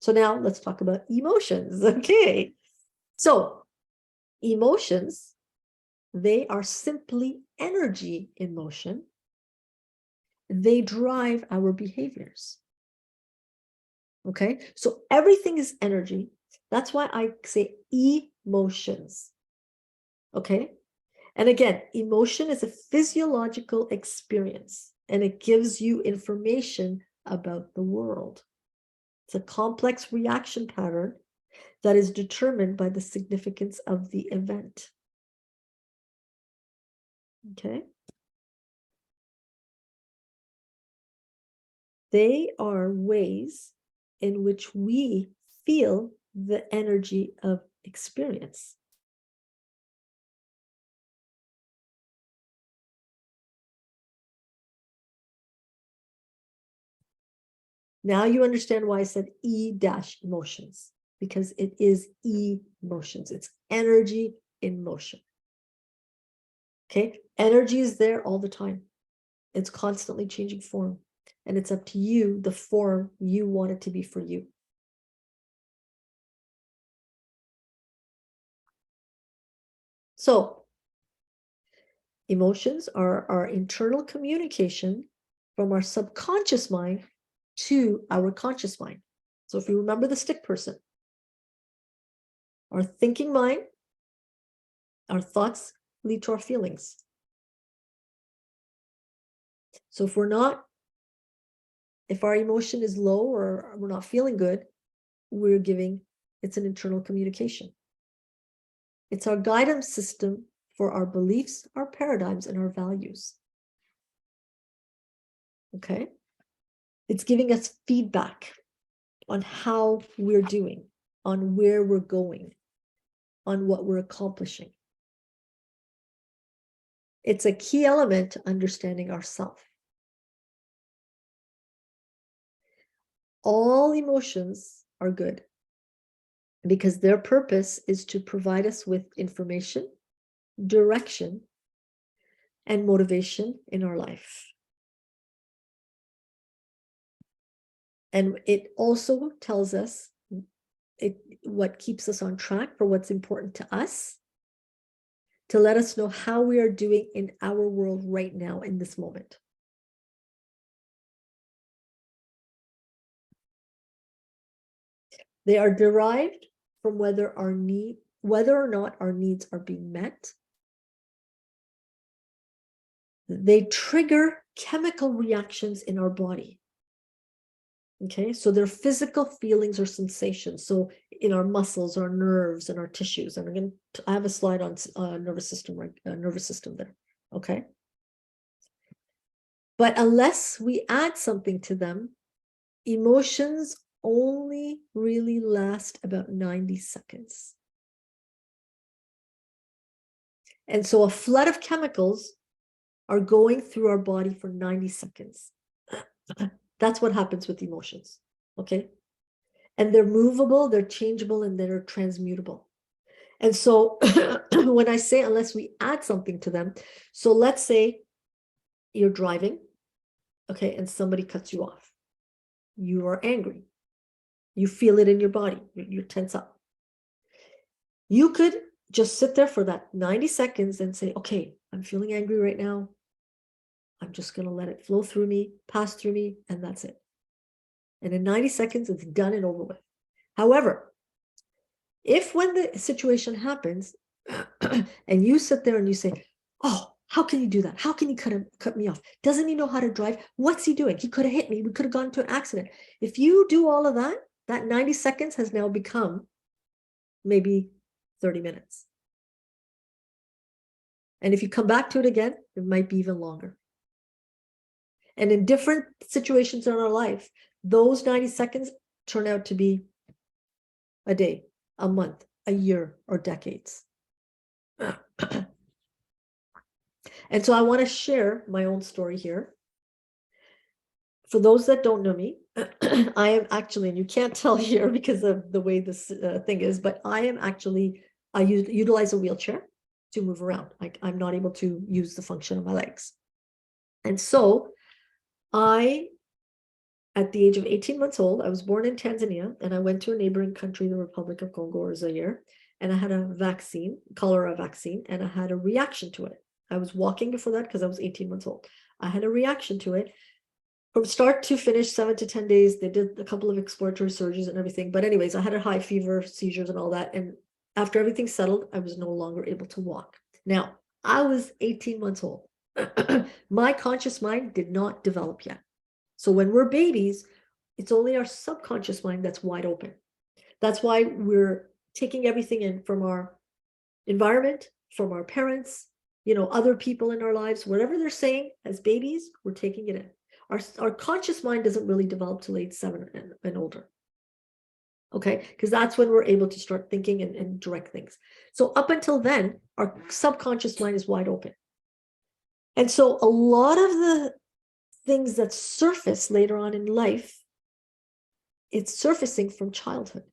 So now let's talk about emotions. Okay. So emotions, they are simply energy in motion. They drive our behaviors. Okay. So everything is energy. That's why I say emotions. Okay. And again, emotion is a physiological experience, and it gives you information about the world. It's a complex reaction pattern that is determined by the significance of the event. Okay. They are ways in which we feel the energy of experience. Now you understand why I said emotions, because it is emotions. It's energy in motion. Okay. Energy is there all the time. It's constantly changing form. And it's up to you, the form you want it to be for you. So emotions are our internal communication from our subconscious mind to our conscious mind. So if you remember the stick person, our thinking mind, our thoughts lead to our feelings. So if our emotion is low or we're not feeling good, it's an internal communication. It's our guidance system for our beliefs, our paradigms, and our values. Okay? It's giving us feedback on how we're doing, on where we're going, on what we're accomplishing. It's a key element to understanding ourselves. All emotions are good because their purpose is to provide us with information, direction, and motivation in our life. And it also tells us what keeps us on track for what's important to us, to let us know how we are doing in our world right now in this moment. They are derived from whether or not our needs are being met, they trigger chemical reactions in our body. Okay, so they're physical feelings or sensations. So in our muscles, our nerves, and our tissues. And I have a slide on nervous system, right? Nervous system there. Okay. But unless we add something to them, emotions only really last about 90 seconds. And so a flood of chemicals are going through our body for 90 seconds. That's what happens with emotions. Okay. And they're movable, they're changeable, and they're transmutable. And so when I say unless we add something to them, so let's say you're driving, okay, and somebody cuts you off. You are angry. You feel it in your body. You tense up. You could just sit there for that 90 seconds and say, okay, I'm feeling angry right now. I'm just going to let it flow through me, pass through me, and that's it. And in 90 seconds, it's done and over with. However, if when the situation happens and you sit there and you say, oh, how can he do that? How can he cut me off? Doesn't he know how to drive? What's he doing? He could have hit me. We could have gone into an accident. If you do all of that, that 90 seconds has now become maybe 30 minutes. And if you come back to it again, it might be even longer. And in different situations in our life, those 90 seconds turn out to be a day, a month, a year, or decades. And so I want to share my own story here. For those that don't know me, I am actually, and you can't tell here because of the way this thing is, but I utilize a wheelchair to move around. I'm not able to use the function of my legs. And so at the age of 18 months old, I was born in Tanzania, and I went to a neighboring country, the Republic of Congo, or Zaire, and I had a vaccine, cholera vaccine, and I had a reaction to it. I was walking before that because I was 18 months old. I had a reaction to it. From start to finish, 7 to 10 days, they did a couple of exploratory surgeries and everything. But anyways, I had a high fever, seizures, and all that. And after everything settled, I was no longer able to walk. Now, I was 18 months old. My conscious mind did not develop yet. So when we're babies, it's only our subconscious mind that's wide open. That's why we're taking everything in from our environment, from our parents, other people in our lives, whatever they're saying as babies, we're taking it in. Our conscious mind doesn't really develop till age 7 and older. Okay, because that's when we're able to start thinking and direct things. So up until then, our subconscious mind is wide open. And so a lot of the things that surface later on in life, it's surfacing from childhood.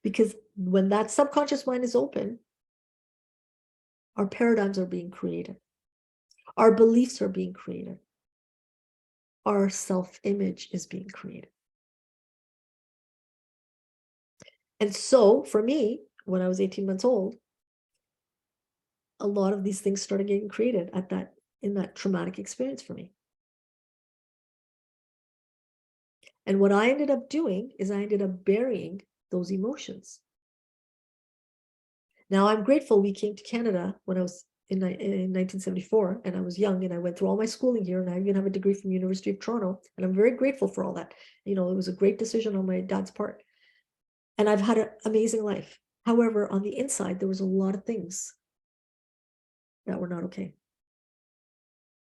Because when that subconscious mind is open, our paradigms are being created. Our beliefs are being created. Our self-image is being created. And so for me, when I was 18 months old, a lot of these things started getting created in that traumatic experience for me. And what I ended up doing is I ended up burying those emotions. Now I'm grateful we came to Canada when I was in 1974, and I was young, and I went through all my schooling here, and I even have a degree from University of Toronto, and I'm very grateful for all that. It was a great decision on my dad's part. And I've had an amazing life. However, on the inside, there was a lot of things that were not okay.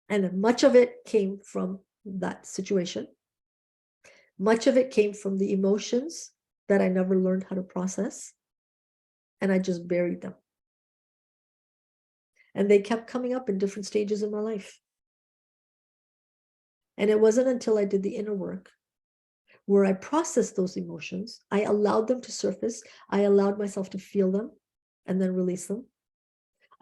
And much of it came from that situation. Much of it came from the emotions that I never learned how to process. And I just buried them. And they kept coming up in different stages in my life. And it wasn't until I did the inner work where I processed those emotions, I allowed them to surface, I allowed myself to feel them and then release them.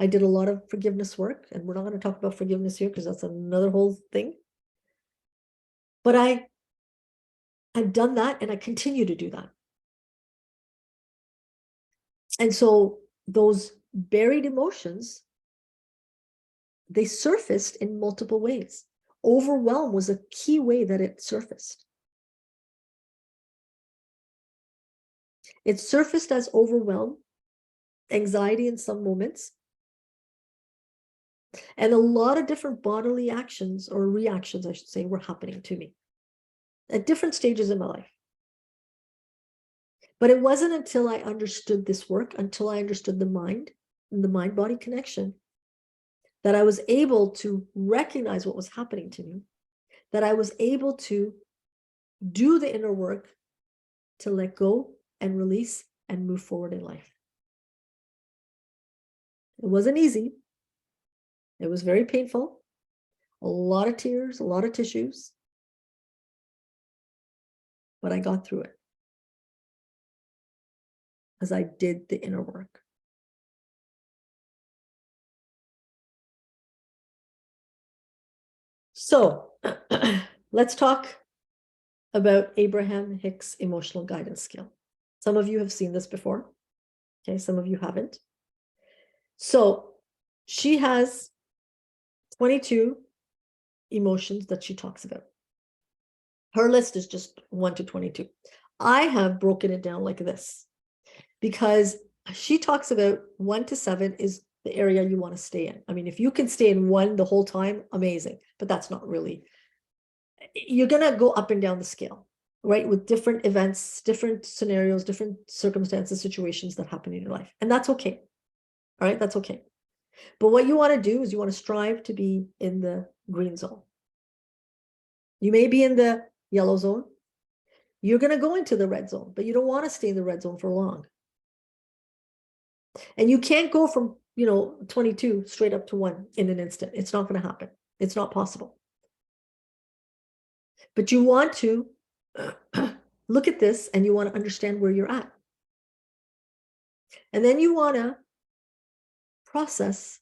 I did a lot of forgiveness work, and we're not going to talk about forgiveness here because that's another whole thing. But I've done that, and I continue to do that. And so those buried emotions, they surfaced in multiple ways. Overwhelm was a key way that it surfaced. It surfaced as overwhelm, anxiety in some moments, And a lot of different bodily actions or reactions, I should say, were happening to me at different stages in my life. But it wasn't until I understood this work, until I understood the mind and the mind-body connection, that I was able to recognize what was happening to me, that I was able to do the inner work to let go and release and move forward in life. It wasn't easy. It was very painful. A lot of tears, a lot of tissues. But I got through it as I did the inner work. So let's talk about Abraham Hicks' emotional guidance skill. Some of you have seen this before. Okay, some of you haven't. So she has 22 emotions that she talks about. Her list is just 1 to 22. I have broken it down like this because she talks about 1 to 7 is the area you want to stay in. I mean, if you can stay in 1 the whole time, amazing, but that's not really. You're going to go up and down the scale, right? With different events, different scenarios, different circumstances, situations that happen in your life. And that's okay. All right, that's okay. But what you want to do is you want to strive to be in the green zone. You may be in the yellow zone. You're going to go into the red zone, but you don't want to stay in the red zone for long. And you can't go from, 22 straight up to 1 in an instant. It's not going to happen. It's not possible. But you want to look at this and you want to understand where you're at. And then you want to process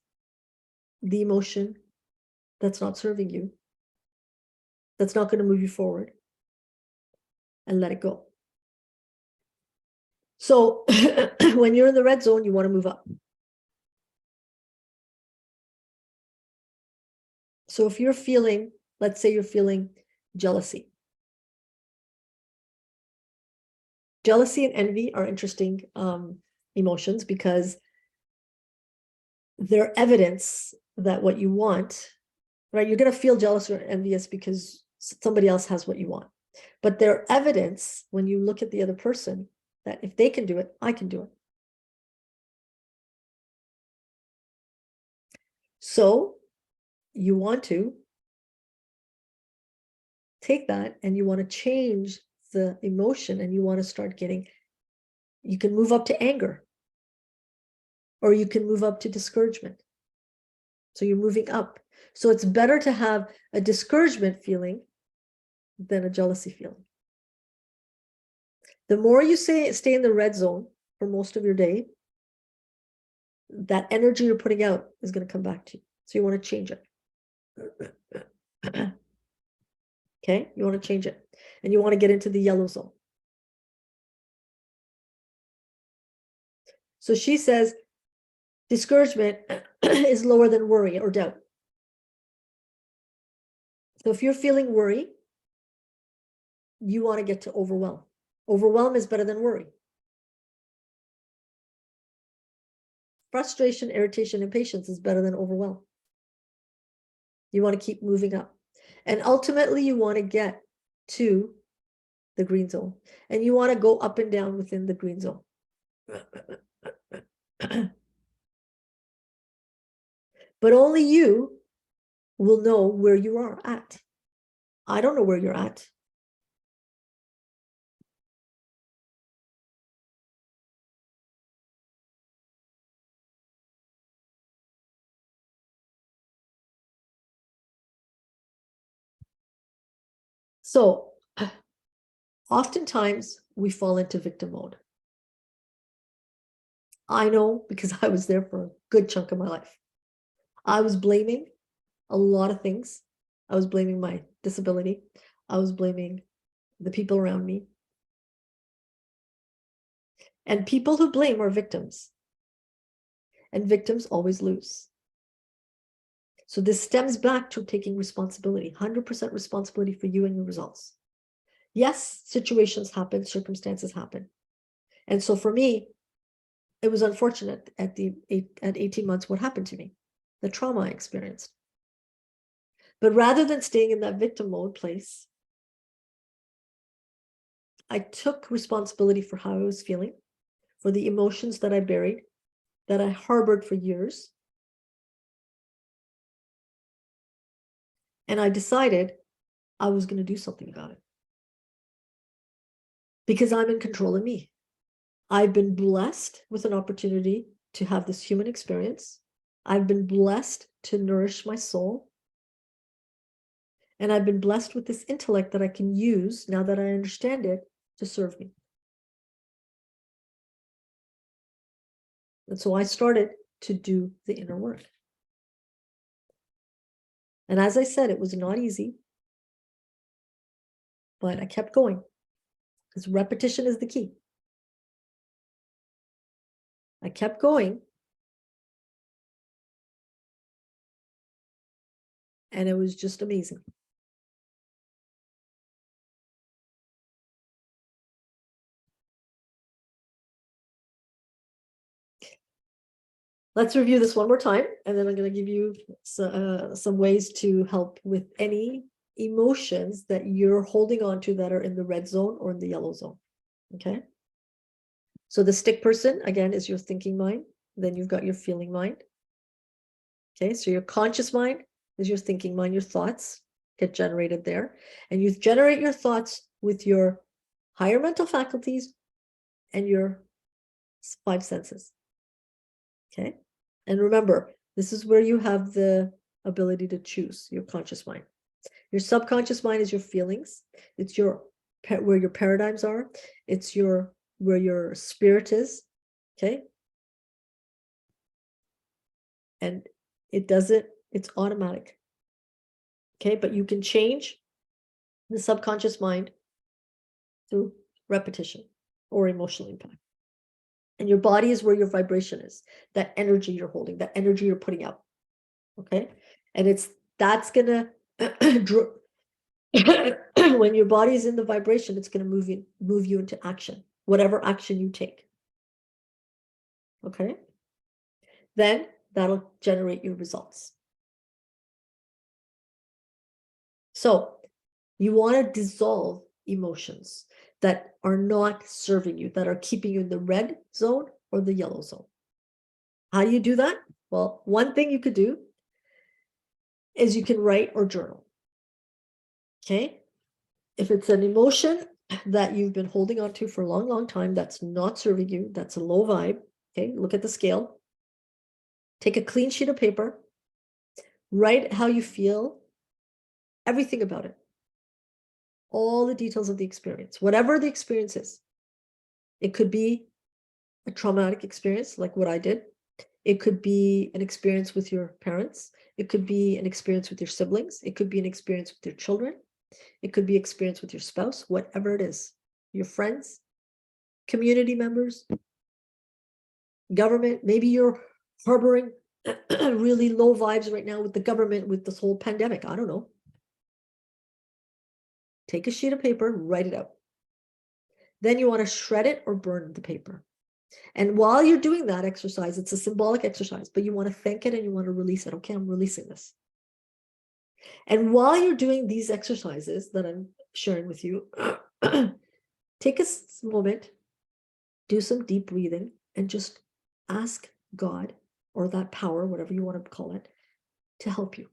the emotion that's not serving you, that's not going to move you forward, and let it go. So when you're in the red zone, you want to move up. So if you're feeling, let's say you're feeling jealousy. Jealousy and envy are interesting emotions because they're evidence that what you want, right? You're going to feel jealous or envious because somebody else has what you want. But they're evidence when you look at the other person that if they can do it, I can do it. So you want to take that and you want to change the emotion and you want to start getting, you can move up to anger or you can move up to discouragement. So you're moving up. So it's better to have a discouragement feeling than a jealousy feeling. The more you stay in the red zone for most of your day, that energy you're putting out is going to come back to you. So you want to change it. Okay, you want to change it. And you want to get into the yellow zone. So she says, discouragement is lower than worry or doubt. So if you're feeling worry, you want to get to overwhelm. Overwhelm is better than worry. Frustration, irritation, impatience is better than overwhelm. You want to keep moving up. And ultimately, you want to get to the green zone. And you want to go up and down within the green zone. But only you will know where you are at. I don't know where you're at. So oftentimes we fall into victim mode. I know because I was there for a good chunk of my life. I was blaming a lot of things. I was blaming my disability. I was blaming the people around me. And people who blame are victims. And victims always lose. So this stems back to taking responsibility, 100% responsibility for you and your results. Yes, situations happen, circumstances happen. And so for me, it was unfortunate at 18 months what happened to me. the trauma I experienced. But rather than staying in that victim mode place, I took responsibility for how I was feeling, for the emotions that I buried, that I harbored for years. And I decided I was going to do something about it. Because I'm in control of me. I've been blessed with an opportunity to have this human experience. I've been blessed to nourish my soul. And I've been blessed with this intellect that I can use, now that I understand it, to serve me. And so I started to do the inner work. And as I said, it was not easy, but I kept going because repetition is the key. I kept going. And it was just amazing. Let's review this one more time, and then I'm going to give you some ways to help with any emotions that you're holding on to that are in the red zone or in the yellow zone. Okay. So the stick person, again, is your thinking mind. Then you've got your feeling mind. Okay. So your conscious mind is your thinking mind. Your thoughts get generated there. And you generate your thoughts with your higher mental faculties and your 5 senses. Okay. And remember, this is where you have the ability to choose your conscious mind. Your subconscious mind is your feelings. It's your where your paradigms are. It's your where your spirit is. Okay. And it doesn't, it's automatic. Okay. But you can change the subconscious mind through repetition or emotional impact. And your body is where your vibration is, that energy you're holding, that energy you're putting out. Okay. And that's gonna when your body is in the vibration, it's going to move you into action, whatever action you take. Okay. Then that'll generate your results. So you want to dissolve emotions that are not serving you, that are keeping you in the red zone or the yellow zone. How do you do that? Well, one thing you could do is you can write or journal. Okay. If it's an emotion that you've been holding on to for a long, long time, that's not serving you, that's a low vibe. Okay. Look at the scale. Take a clean sheet of paper, write how you feel, everything about it, all the details of the experience, whatever the experience is. It could be a traumatic experience like what I did. It could be an experience with your parents. It could be an experience with your siblings. It could be an experience with your children. It could be experience with your spouse, whatever it is, your friends, community members, government. Maybe you're harboring really low vibes right now with the government, with this whole pandemic. I don't know. Take a sheet of paper, write it out. Then you want to shred it or burn the paper. And while you're doing that exercise, it's a symbolic exercise, but you want to thank it and you want to release it. Okay, I'm releasing this. And while you're doing these exercises that I'm sharing with you, take a moment, do some deep breathing, and just ask God or that power, whatever you want to call it, to help you.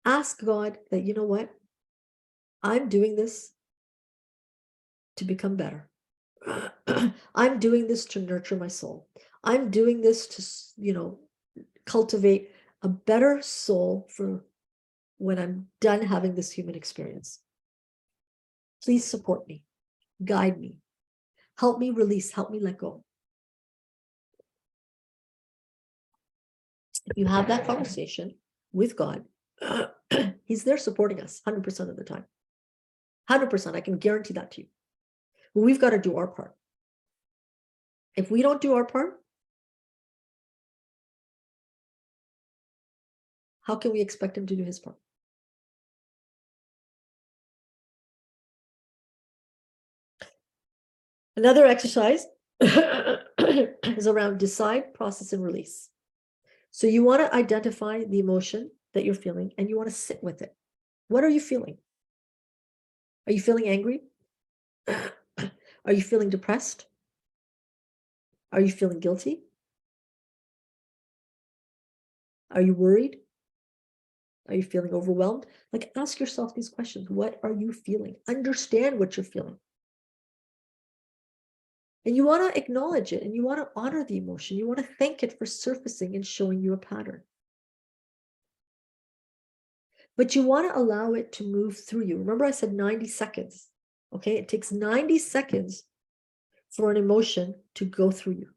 Ask God that, you know what? I'm doing this to become better. I'm doing this to nurture my soul. I'm doing this to, cultivate a better soul for when I'm done having this human experience. Please support me, guide me, help me release, help me let go. If you have that conversation with God, He's there supporting us 100% of the time. 100%, I can guarantee that to you. But we've got to do our part. If we don't do our part, how can we expect him to do his part? Another exercise is around decide, process, and release. So you want to identify the emotion that you're feeling and you want to sit with it. What are you feeling? Are you feeling angry? Are you feeling depressed? Are you feeling guilty? Are you worried? Are you feeling overwhelmed? Like, ask yourself these questions. What are you feeling? Understand what you're feeling. And you want to acknowledge it and you want to honor the emotion. You want to thank it for surfacing and showing you a pattern. But you want to allow it to move through you. Remember, I said 90 seconds. Okay, it takes 90 seconds for an emotion to go through you.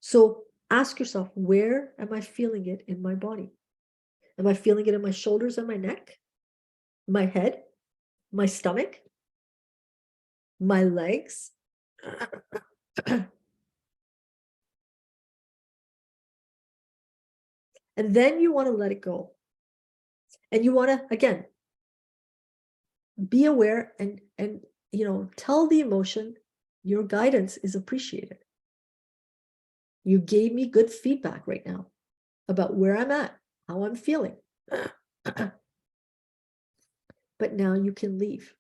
So ask yourself, where am I feeling it in my body? Am I feeling it in my shoulders and my neck, my head, my stomach, my legs? And then you want to let it go. And you want to, again, be aware and tell the emotion your guidance is appreciated. You gave me good feedback right now about where I'm at, how I'm feeling. But now you can leave.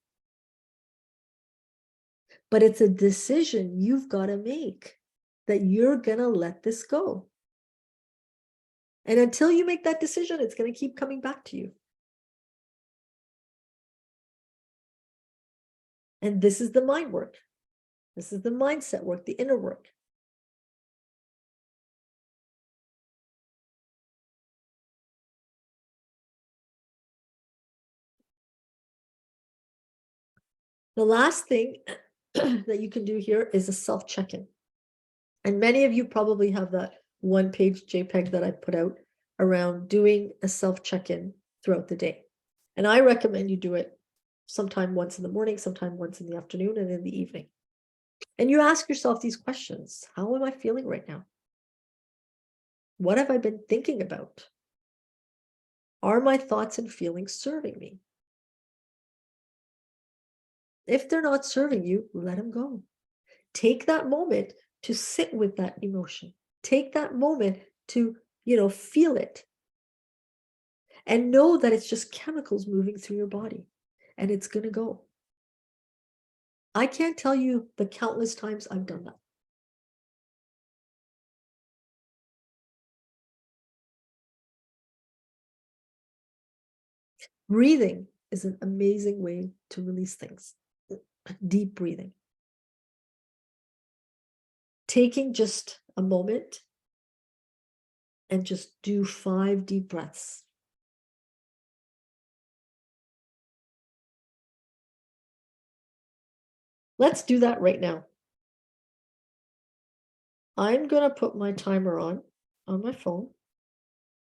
But it's a decision you've got to make that you're going to let this go. And until you make that decision, it's going to keep coming back to you. And this is the mind work. This is the mindset work, the inner work. The last thing that you can do here is a self check-in. And many of you probably have that one-page JPEG that I put out around doing a self check-in throughout the day. And I recommend you do it sometime once in the morning, sometime once in the afternoon, and in the evening. And you ask yourself these questions. How am I feeling right now? What have I been thinking about? Are my thoughts and feelings serving me? If they're not serving you, let them go. Take that moment to sit with that emotion. Take that moment to, feel it. And know that it's just chemicals moving through your body and it's going to go. I can't tell you the countless times I've done that. Breathing is an amazing way to release things. Deep breathing. Taking just a moment and just do 5 deep breaths. Let's do that right now. I'm going to put my timer on my phone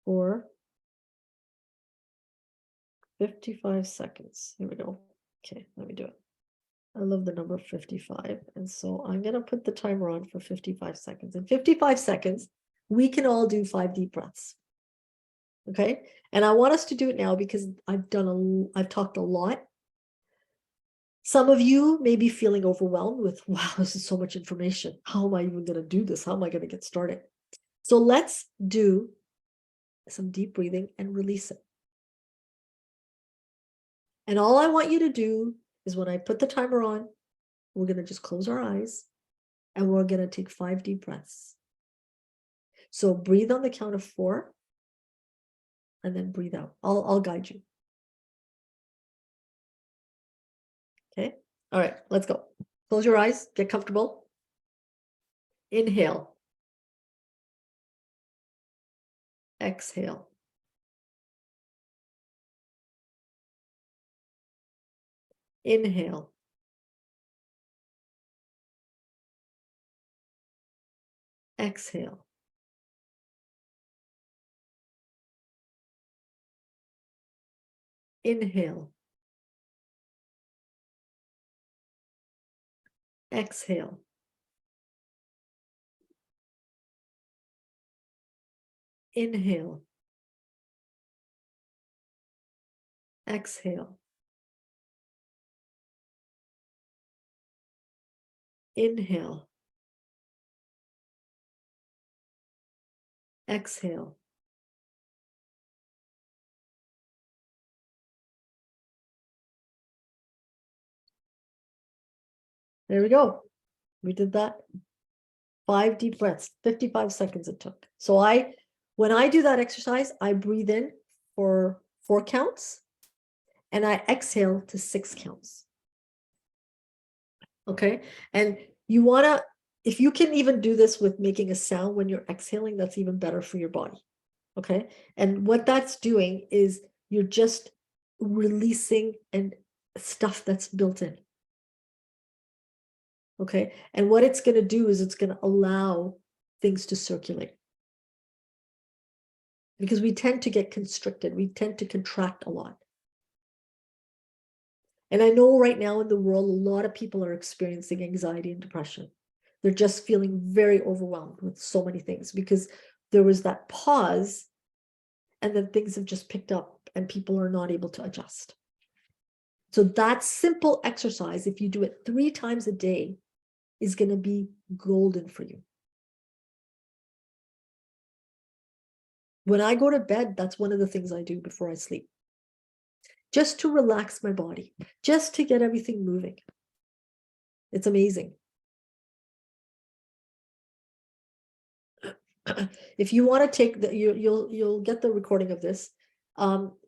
for 55 seconds. Here we go. Okay, let me do it. I love the number 55. And so I'm going to put the timer on for 55 seconds. In 55 seconds, we can all do 5 deep breaths. Okay. And I want us to do it now because I've talked a lot. Some of you may be feeling overwhelmed with, wow, this is so much information. How am I even going to do this? How am I going to get started? So let's do some deep breathing and release it. And all I want you to do is when I put the timer on, we're going to just close our eyes and we're going to take 5 deep breaths. So breathe on the count of 4 and then breathe out. I'll guide you. Okay. All right, let's go. Close your eyes, get comfortable. Inhale. Exhale. Inhale. Exhale. Inhale. Exhale. Inhale. Exhale. Inhale. exhale. There we go. We did that. 5 deep breaths, 55 seconds it took. So when I do that exercise, I breathe in for 4 counts and I exhale to 6 counts. Okay. And you want to, if you can even do this with making a sound when you're exhaling, that's even better for your body. Okay. And what that's doing is you're just releasing and stuff that's built in. Okay. And what it's going to do is it's going to allow things to circulate. Because we tend to get constricted. We tend to contract a lot. And I know right now in the world, a lot of people are experiencing anxiety and depression. They're just feeling very overwhelmed with so many things because there was that pause and then things have just picked up and people are not able to adjust. So that simple exercise, if you do it 3 times a day, is going to be golden for you. When I go to bed, that's one of the things I do before I sleep. Just to relax my body, just to get everything moving. It's amazing. If you want to take the, you'll get the recording of this.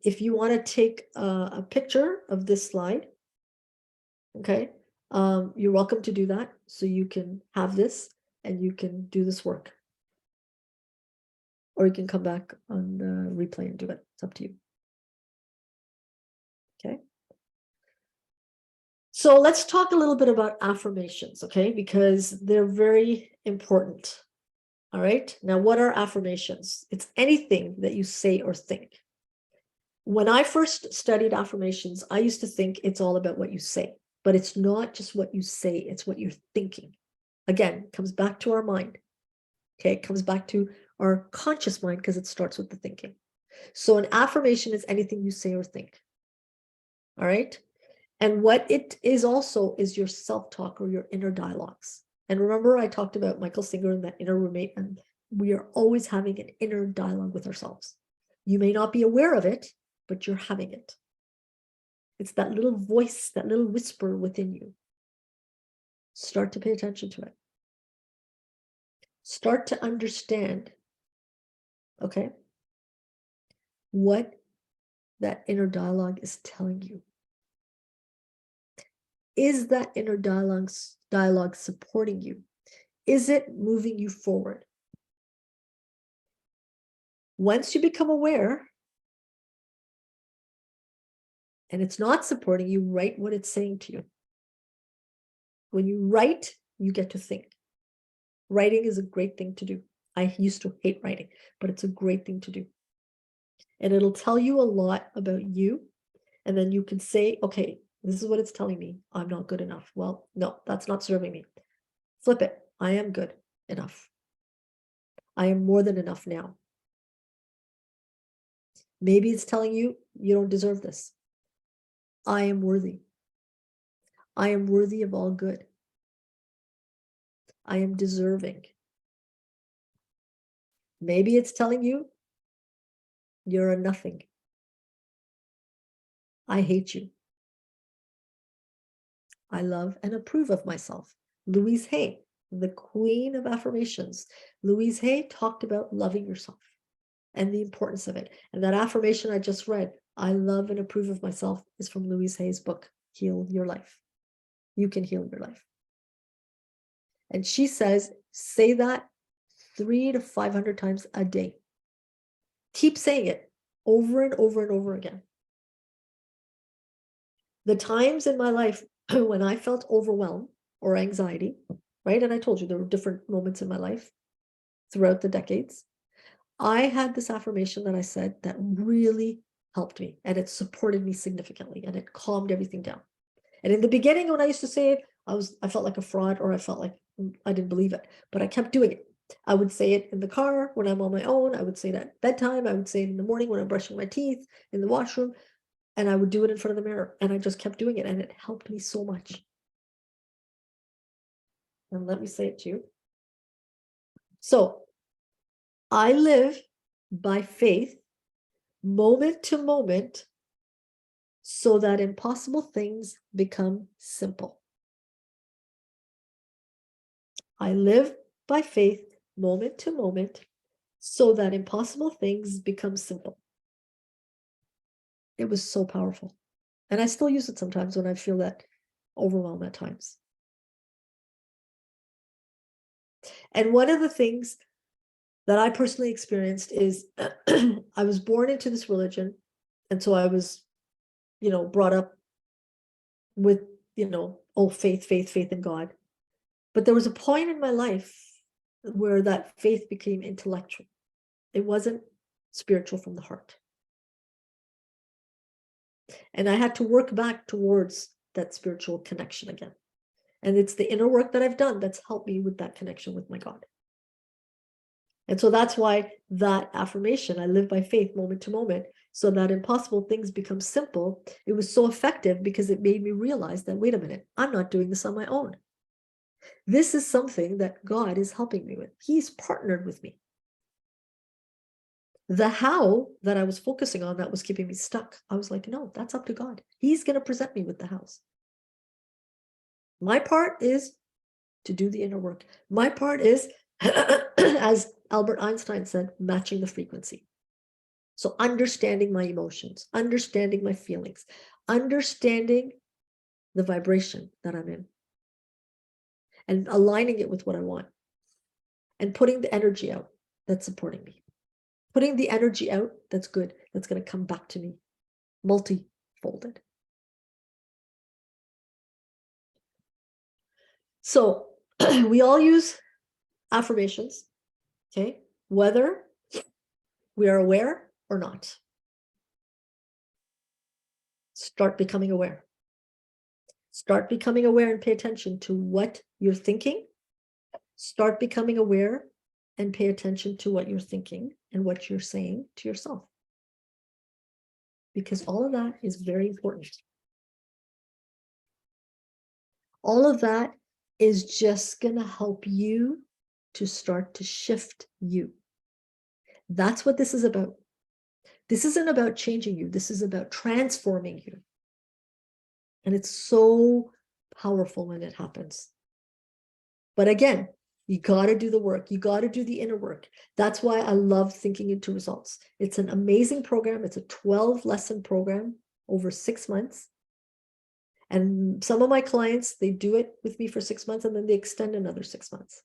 If you want to take a picture of this slide, okay, you're welcome to do that. So you can have this and you can do this work. Or you can come back on the replay and do it. It's up to you. Okay. So let's talk a little bit about affirmations, okay? Because they're very important. All right. Now, what are affirmations? It's anything that you say or think. When I first studied affirmations, I used to think it's all about what you say, but it's not just what you say, it's what you're thinking. Again, it comes back to our mind. Okay. It comes back to our conscious mind because it starts with the thinking. So an affirmation is anything you say or think. All right. And what it is also is your self-talk or your inner dialogues. And remember, I talked about Michael Singer and that inner roommate, and we are always having an inner dialogue with ourselves. You may not be aware of it, but you're having it. It's that little voice, that little whisper within you. Start to pay attention to it. Start to understand, okay, what that inner dialogue is telling you. Is that inner dialogue supporting you? Is it moving you forward? Once you become aware and it's not supporting you, write what it's saying to you. When you write, you get to think. Writing is a great thing to do. I used to hate writing, but it's a great thing to do. And it'll tell you a lot about you. And then you can say, okay, this is what it's telling me. I'm not good enough. Well, no, that's not serving me. Flip it. I am good enough. I am more than enough now. Maybe it's telling you, you don't deserve this. I am worthy. I am worthy of all good. I am deserving. Maybe it's telling you, you're a nothing. I hate you. I love and approve of myself. Louise Hay, the queen of affirmations. Louise Hay talked about loving yourself and the importance of it. And that affirmation I just read, I love and approve of myself, is from Louise Hay's book, Heal Your Life. You can heal your life. And she says, say that 300 to 500 times a day. Keep saying it over and over and over again. The times in my life when I felt overwhelmed or anxiety, right? And I told you there were different moments in my life throughout the decades. I had this affirmation that I said that really helped me, and it supported me significantly, and it calmed everything down. And in the beginning, when I used to say it, I felt like a fraud, or I felt like I didn't believe it, but I kept doing it. I would say it in the car when I'm on my own. I would say it at bedtime. I would say it in the morning when I'm brushing my teeth, in the washroom, and I would do it in front of the mirror. And I just kept doing it, and it helped me so much. And let me say it to you. So I live by faith, moment to moment, so that impossible things become simple. I live by faith, moment to moment, so that impossible things become simple. It was so powerful. And I still use it sometimes when I feel that overwhelm at times. And one of the things that I personally experienced is I was born into this religion. And so I was, brought up with, oh, faith, faith, faith in God. But there was a point in my life where that faith became intellectual. It wasn't spiritual from the heart. And I had to work back towards that spiritual connection again. And it's the inner work that I've done that's helped me with that connection with my God. And so that's why that affirmation, I live by faith moment to moment, so that impossible things become simple. It was so effective because it made me realize that, wait a minute, I'm not doing this on my own. This is something that God is helping me with. He's partnered with me. The how that I was focusing on that was keeping me stuck. I was like, no, that's up to God. He's going to present me with the hows. My part is to do the inner work. My part is, as Albert Einstein said, matching the frequency. So understanding my emotions, understanding my feelings, understanding the vibration that I'm in, and aligning it with what I want, and putting the energy out that's supporting me. Putting the energy out that's good, that's going to come back to me, multi-folded. So we all use affirmations, okay, whether we are aware or not. Start becoming aware. Start becoming aware and pay attention to what you're thinking. Start becoming aware and pay attention to what you're thinking and what you're saying to yourself. Because all of that is very important. All of that is just going to help you to start to shift you. That's what this is about. This isn't about changing you. This is about transforming you. And it's so powerful when it happens. But again, you got to do the work. You got to do the inner work. That's why I love Thinking into Results. It's an amazing program. It's a 12-lesson program over 6 months. And some of my clients, they do it with me for 6 months and then they extend another 6 months.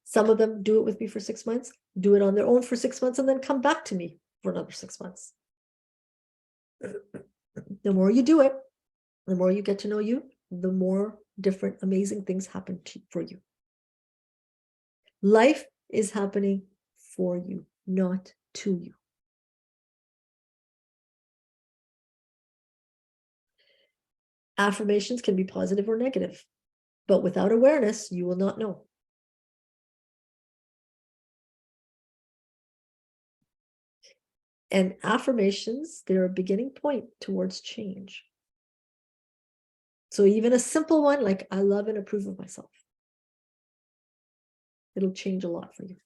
Some of them do it with me for 6 months, do it on their own for 6 months, and then come back to me for another 6 months. The more you do it, the more you get to know you, the more different amazing things happen for you. Life is happening for you, not to you. Affirmations can be positive or negative, but without awareness, you will not know. And affirmations, they're a beginning point towards change. So even a simple one like, I love and approve of myself, it'll change a lot for you.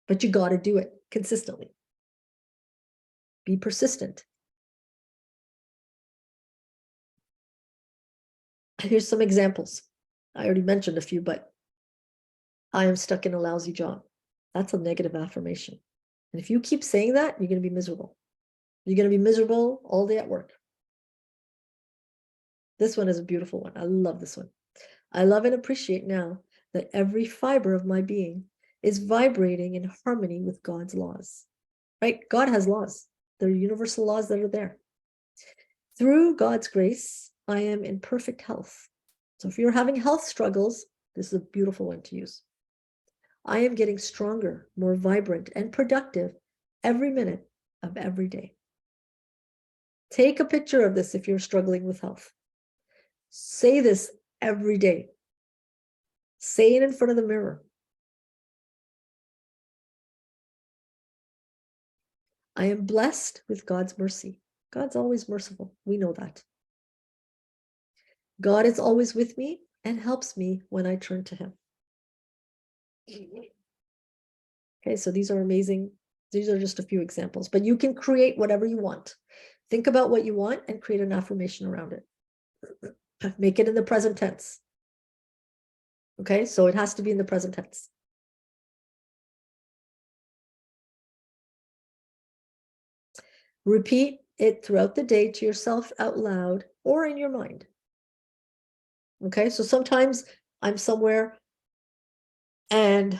But you got to do it consistently. Be persistent. Here's some examples. I already mentioned a few, but I am stuck in a lousy job. That's a negative affirmation. And if you keep saying that, you're going to be miserable. You're going to be miserable all day at work. This one is a beautiful one. I love this one. I love and appreciate now that every fiber of my being is vibrating in harmony with God's laws. Right? God has laws. They're universal laws that are there. Through God's grace, I am in perfect health. So if you're having health struggles, this is a beautiful one to use. I am getting stronger, more vibrant, and productive every minute of every day. Take a picture of this if you're struggling with health. Say this every day. Say it in front of the mirror. I am blessed with God's mercy. God's always merciful. We know that. God is always with me and helps me when I turn to him. Okay, so these are amazing. These are just a few examples, but you can create whatever you want. Think about what you want and create an affirmation around it. Make it in the present tense. Okay, so it has to be in the present tense. Repeat it throughout the day to yourself out loud or in your mind. Okay, so sometimes I'm somewhere and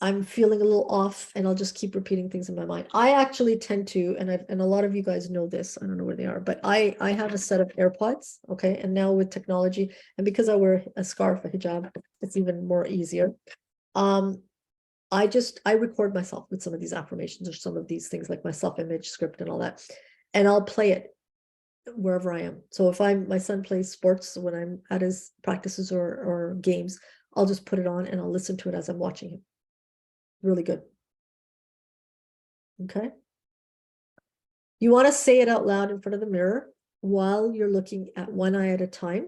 I'm feeling a little off and I'll just keep repeating things in my mind. I actually tend to, and a lot of you guys know this, I don't know where they are, but I have a set of AirPods, okay? And now with technology, and because I wear a scarf, a hijab, it's even more easier. I record myself with some of these affirmations or some of these things like my self-image script and all that. And I'll play it wherever I am. So if my son plays sports when I'm at his practices or games, I'll just put it on and I'll listen to it as I'm watching him. Really good. Okay. You want to say it out loud in front of the mirror while you're looking at one eye at a time,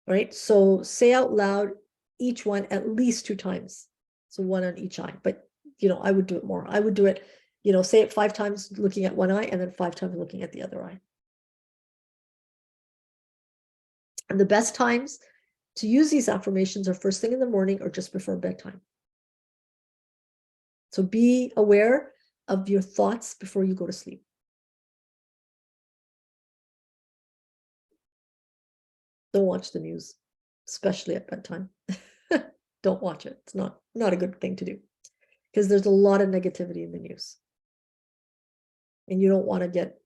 right? So say out loud each one at least 2 times. So one on each eye, but I would do it more. I would do it, say it 5 times looking at one eye and then 5 times looking at the other eye. And the best times to use these affirmations are first thing in the morning or just before bedtime. So be aware of your thoughts before you go to sleep. Don't watch the news, especially at bedtime. Don't watch it. It's not a good thing to do because there's a lot of negativity in the news. And you don't want to get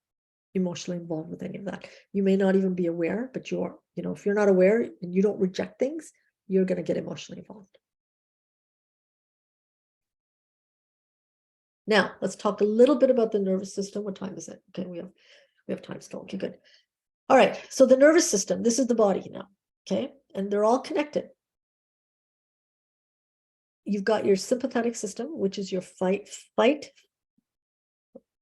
emotionally involved with any of that. You may not even be aware, but you are, if you're not aware and you don't reject things, you're going to get emotionally involved. Now, let's talk a little bit about the nervous system. What time is it? Okay, we have time still. Okay, good. All right, so the nervous system, this is the body now, okay? And they're all connected. You've got your sympathetic system, which is your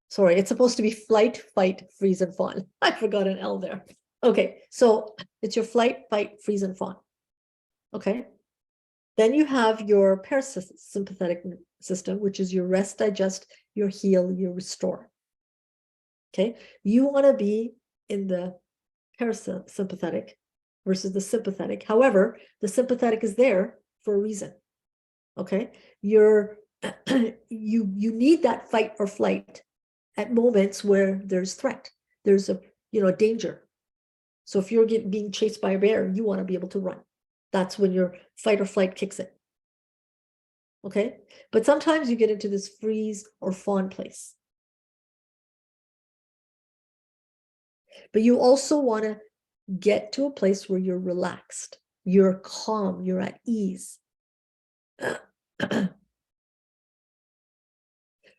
sorry, it's supposed to be flight, fight, freeze, and fawn. I forgot an L there. Okay, so it's your flight, fight, freeze, and fawn. Okay. Then you have your parasympathetic system, which is your rest, digest, your heal, your restore. Okay. You want to be in the parasympathetic versus the sympathetic. However, the sympathetic is there for a reason. Okay. You need that fight or flight at moments where there's threat. There's a danger. So if you're being chased by a bear, you want to be able to run. That's when your fight or flight kicks in. Okay. But sometimes you get into this freeze or fawn place. But you also want to get to a place where you're relaxed, you're calm, you're at ease.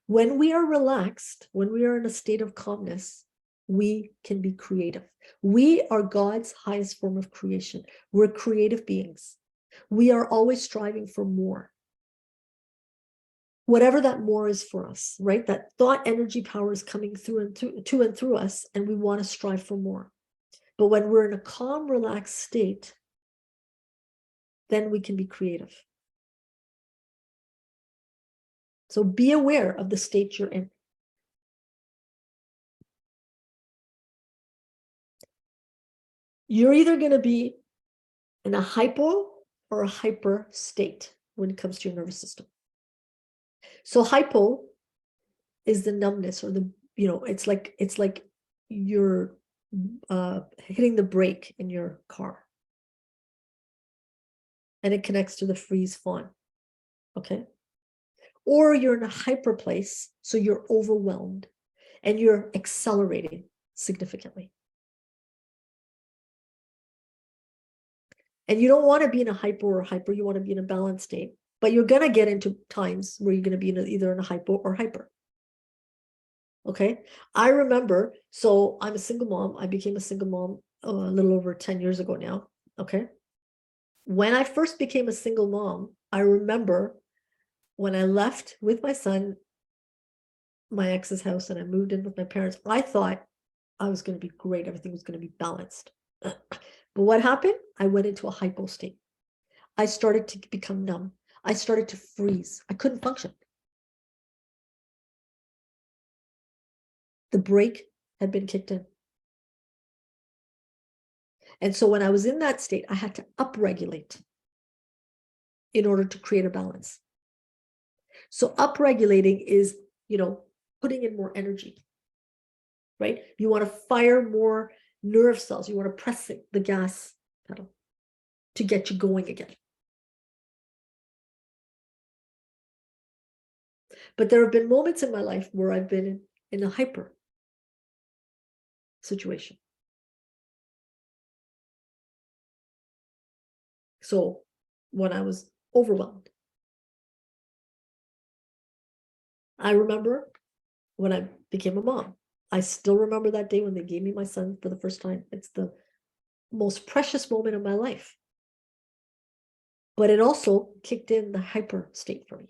When we are relaxed, when we are in a state of calmness, we can be creative. We are God's highest form of creation. We're creative beings. We are always striving for more. Whatever that more is for us, right? That thought energy power is coming through and through us, and we want to strive for more. But when we're in a calm, relaxed state, then we can be creative. So be aware of the state you're in. You're either going to be in a hypo or a hyper state when it comes to your nervous system. So hypo is the numbness, or it's like you're hitting the brake in your car, and it connects to the freeze fawn. Okay. Or you're in a hyper place, so you're overwhelmed and you're accelerating significantly. And you don't want to be in a hypo, you want to be in a balanced state, but you're going to get into times where you're going to be either in a hypo or hyper. Okay. I remember, so I'm a single mom. I became a single mom a little over 10 years ago now. Okay. When I first became a single mom, I remember when I left with my son, my ex's house, and I moved in with my parents, I thought I was going to be great. Everything was going to be balanced. But what happened? I went into a hypo state. I started to become numb. I started to freeze. I couldn't function. The brake had been kicked in. And so when I was in that state, I had to upregulate in order to create a balance. So upregulating is, putting in more energy, right? You want to fire more nerve cells. You want to press the gas pedal to get you going again. But there have been moments in my life where I've been in a hyper situation. So when I was overwhelmed, I remember when I became a mom. I still remember that day when they gave me my son for the first time. It's the most precious moment of my life. But it also kicked in the hyper state for me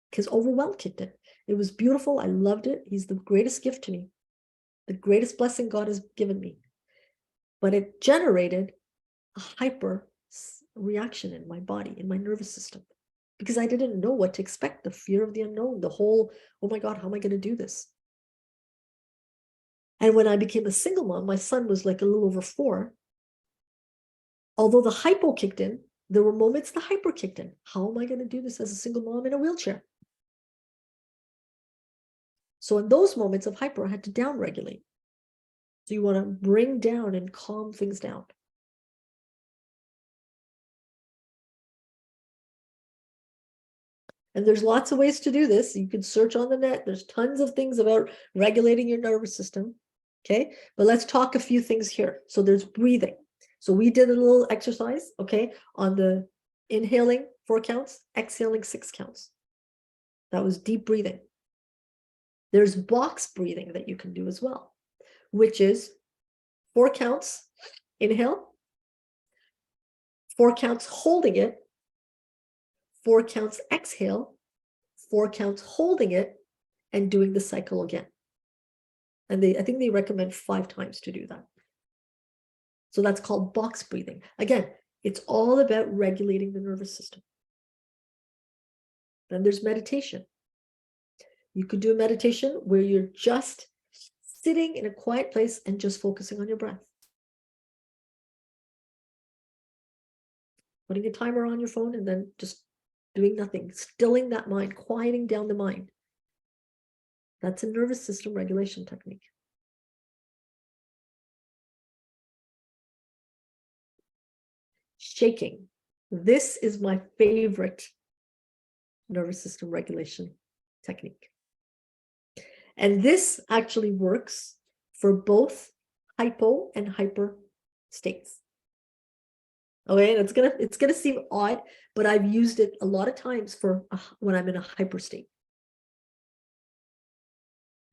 because overwhelm kicked in. It was beautiful. I loved it. He's the greatest gift to me, the greatest blessing God has given me. But it generated a hyper reaction in my body, in my nervous system, because I didn't know what to expect. The fear of the unknown, the whole, oh my God, how am I going to do this? And when I became a single mom, my son was like a little over 4. Although the hypo kicked in, there were moments the hyper kicked in. How am I going to do this as a single mom in a wheelchair? So in those moments of hyper, I had to downregulate. So you want to bring down and calm things down. And there's lots of ways to do this. You can search on the net. There's tons of things about regulating your nervous system. Okay, but let's talk a few things here. So there's breathing. So we did a little exercise, okay, on the inhaling 4 counts, exhaling 6 counts. That was deep breathing. There's box breathing that you can do as well, which is 4 counts, inhale, 4 counts holding it, 4 counts exhale, 4 counts holding it, and doing the cycle again. And I think they recommend 5 times to do that. So that's called box breathing. Again, it's all about regulating the nervous system. Then there's meditation. You could do a meditation where you're just sitting in a quiet place and just focusing on your breath. Putting a timer on your phone and then just doing nothing, stilling that mind, quieting down the mind. That's a nervous system regulation technique. Shaking. This is my favorite nervous system regulation technique. And this actually works for both hypo and hyper states. Okay, and it's gonna seem odd, but I've used it a lot of times for when I'm in a hyper state.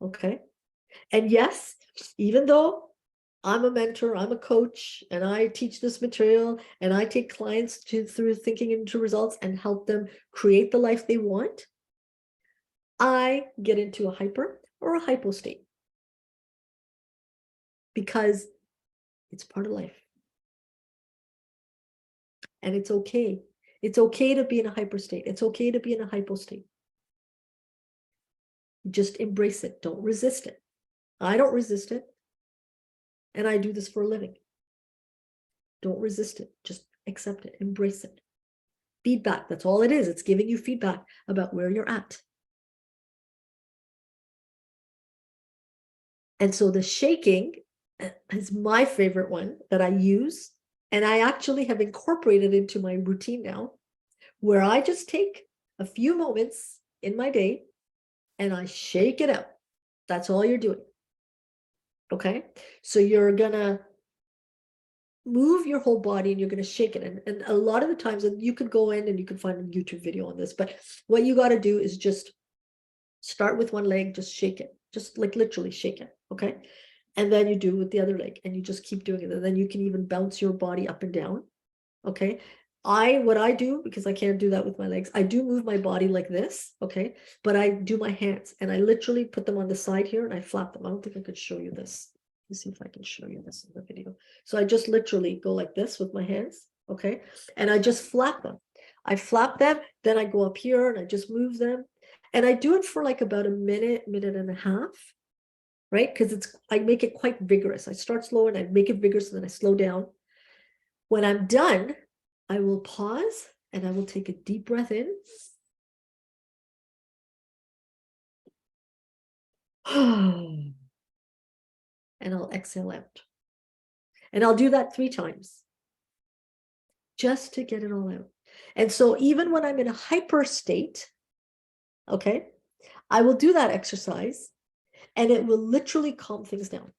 Okay, and yes, even though I'm a mentor, I'm a coach, and I teach this material, and I take clients through thinking into results and help them create the life they want, I get into a hyper or a hypo state because it's part of life. And it's okay. It's okay to be in a hyper state. It's okay to be in a hypo state. Just embrace it. Don't resist it. I don't resist it. And I do this for a living. Don't resist it. Just accept it. Embrace it. Feedback. That's all it is. It's giving you feedback about where you're at. And so the shaking is my favorite one that I use. And I actually have incorporated into my routine now, where I just take a few moments in my day and I shake it out. That's all you're doing. Okay, so you're gonna move your whole body and you're gonna shake it. And a lot of the times, and you could go in and you can find a YouTube video on this, but what you got to do is just start with one leg, just shake it, just like literally shake it. Okay, and then you do with the other leg, and you just keep doing it, and then you can even bounce your body up and down. Okay, what I do, because I can't do that with my legs, I do move my body like this, okay, but I do my hands and I literally put them on the side here and I flap them. I don't think I could show you this. Let's see if I can show you this in the video. So I just literally go like this with my hands, okay, and I just flap them. I flap them, then I go up here and I just move them, and I do it for like about a minute, minute and a half. right? Because I make it quite vigorous. I start slow and I make it vigorous and then I slow down. When I'm done, I will pause and I will take a deep breath in. And I'll exhale out. And I'll do that 3 times just to get it all out. And so even when I'm in a hyper state, okay, I will do that exercise and it will literally calm things down.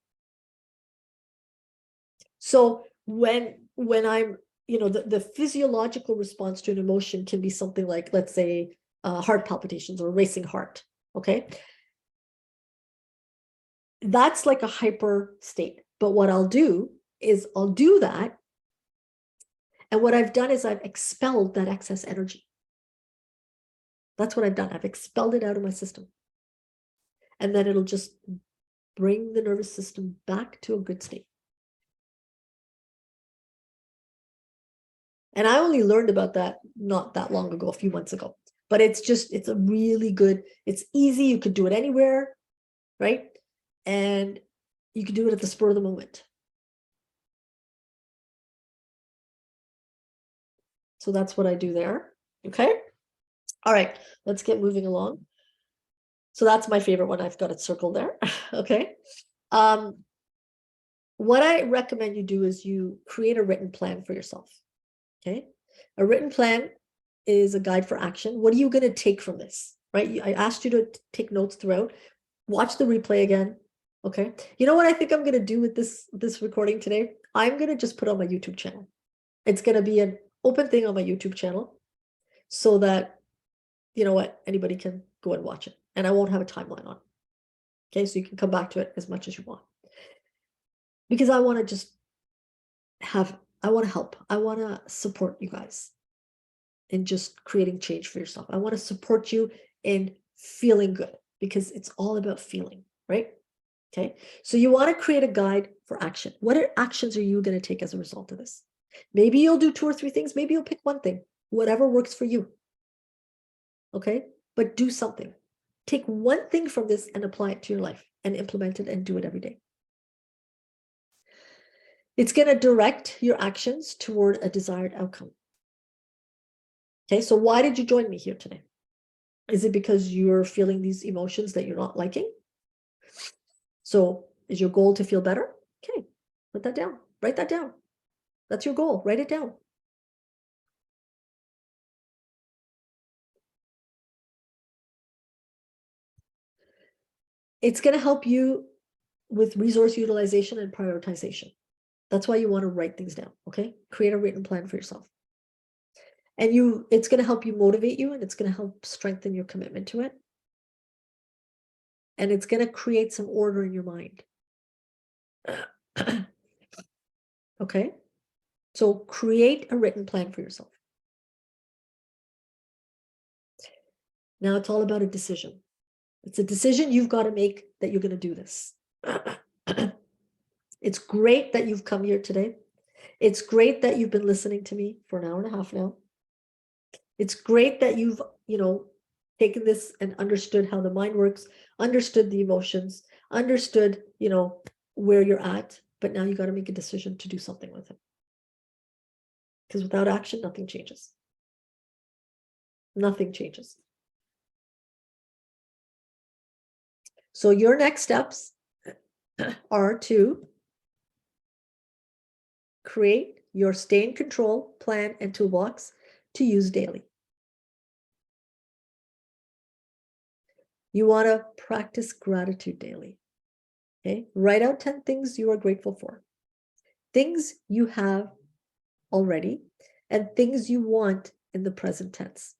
So when I'm, the physiological response to an emotion can be something like, let's say, heart palpitations or racing heart, okay? That's like a hyper state. But what I'll do is I'll do that. And what I've done is I've expelled that excess energy. That's what I've done. I've expelled it out of my system. And then it'll just bring the nervous system back to a good state. And I only learned about that not that long ago, a few months ago. But it's a really good, it's easy. You could do it anywhere, right? And you can do it at the spur of the moment. So that's what I do there. Okay. All right. Let's get moving along. So that's my favorite one. I've got it circled there. Okay. What I recommend you do is you create a written plan for yourself. Okay. A written plan is a guide for action. What are you going to take from this? Right. I asked you to take notes throughout. Watch the replay again. Okay. You know what I think I'm going to do with this recording today? I'm going to just put on my YouTube channel. It's going to be an open thing on my YouTube channel so that, you know what, anybody can go and watch it. And I won't have a timeline on it. Okay. So you can come back to it as much as you want. Because I want to just I want to help. I want to support you guys in just creating change for yourself. I want to support you in feeling good because it's all about feeling, right? Okay. So you want to create a guide for action. What actions are you going to take as a result of this? Maybe you'll do 2 or 3 things. Maybe you'll pick one thing, whatever works for you. Okay. But do something. Take one thing from this and apply it to your life and implement it and do it every day. It's going to direct your actions toward a desired outcome. Okay, so why did you join me here today? Is it because you're feeling these emotions that you're not liking? So is your goal to feel better? Okay, put that down. Write that down. That's your goal. Write it down. It's going to help you with resource utilization and prioritization. That's why you want to write things down, okay? Create a written plan for yourself. And it's going to help you motivate you and it's going to help strengthen your commitment to it. And it's going to create some order in your mind. Okay? So create a written plan for yourself. Now it's all about a decision. It's a decision you've got to make that you're going to do this. It's great that you've come here today. It's great that you've been listening to me for an hour and a half now. It's great that you've, taken this and understood how the mind works, understood the emotions, understood, where you're at, but now you got to make a decision to do something with it. Because without action, nothing changes. Nothing changes. So your next steps are to create your stay in control plan and toolbox to use daily. You want to practice gratitude daily. Okay. Write out 10 things you are grateful for. Things you have already and things you want in the present tense.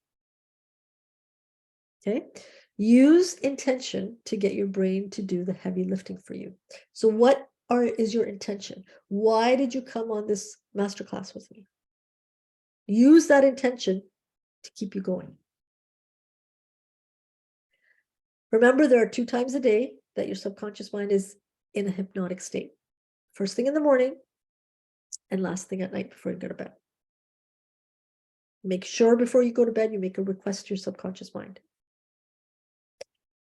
Okay. Use intention to get your brain to do the heavy lifting for you. So what is your intention? Why did you come on this masterclass with me? Use that intention to keep you going. Remember, there are 2 times a day that your subconscious mind is in a hypnotic state. First thing in the morning and last thing at night before you go to bed. Make sure before you go to bed, you make a request to your subconscious mind.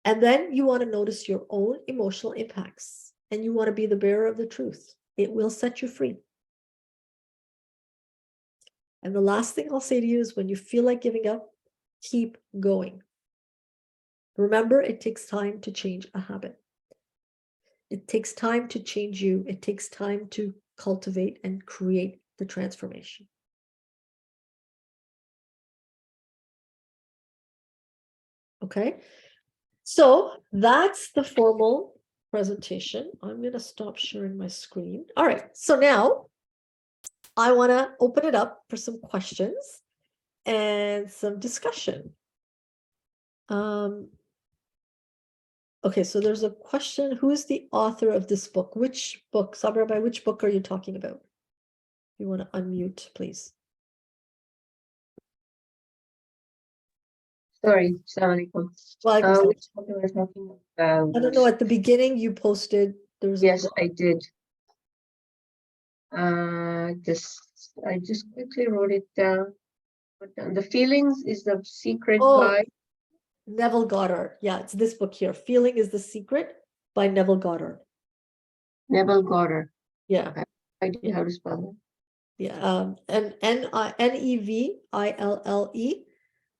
And then you want to notice your own emotional impacts, and you want to be the bearer of the truth. It will set you free. And the last thing I'll say to you is when you feel like giving up, keep going. Remember, it takes time to change a habit. It takes time to change you. It takes time to cultivate and create the transformation. Okay, so that's the formal presentation. I'm going to stop sharing my screen. All right, so now I want to open it up for some questions and some discussion. Okay, so there's a question. Who is the author of this book? Which book? Sabra, by which book are you talking about? You want to unmute, please. Sorry, Assalamualaikum. Which book are we talking about? I don't know. At the beginning, you posted. There was Yes, I did. I just quickly wrote it down. The Feelings is the Secret Guide. Neville Goddard. Yeah, it's this book here. Feeling is the Secret by Neville Goddard. Neville Goddard. Yeah. Okay. I did how to spell it. Yeah. And Neville,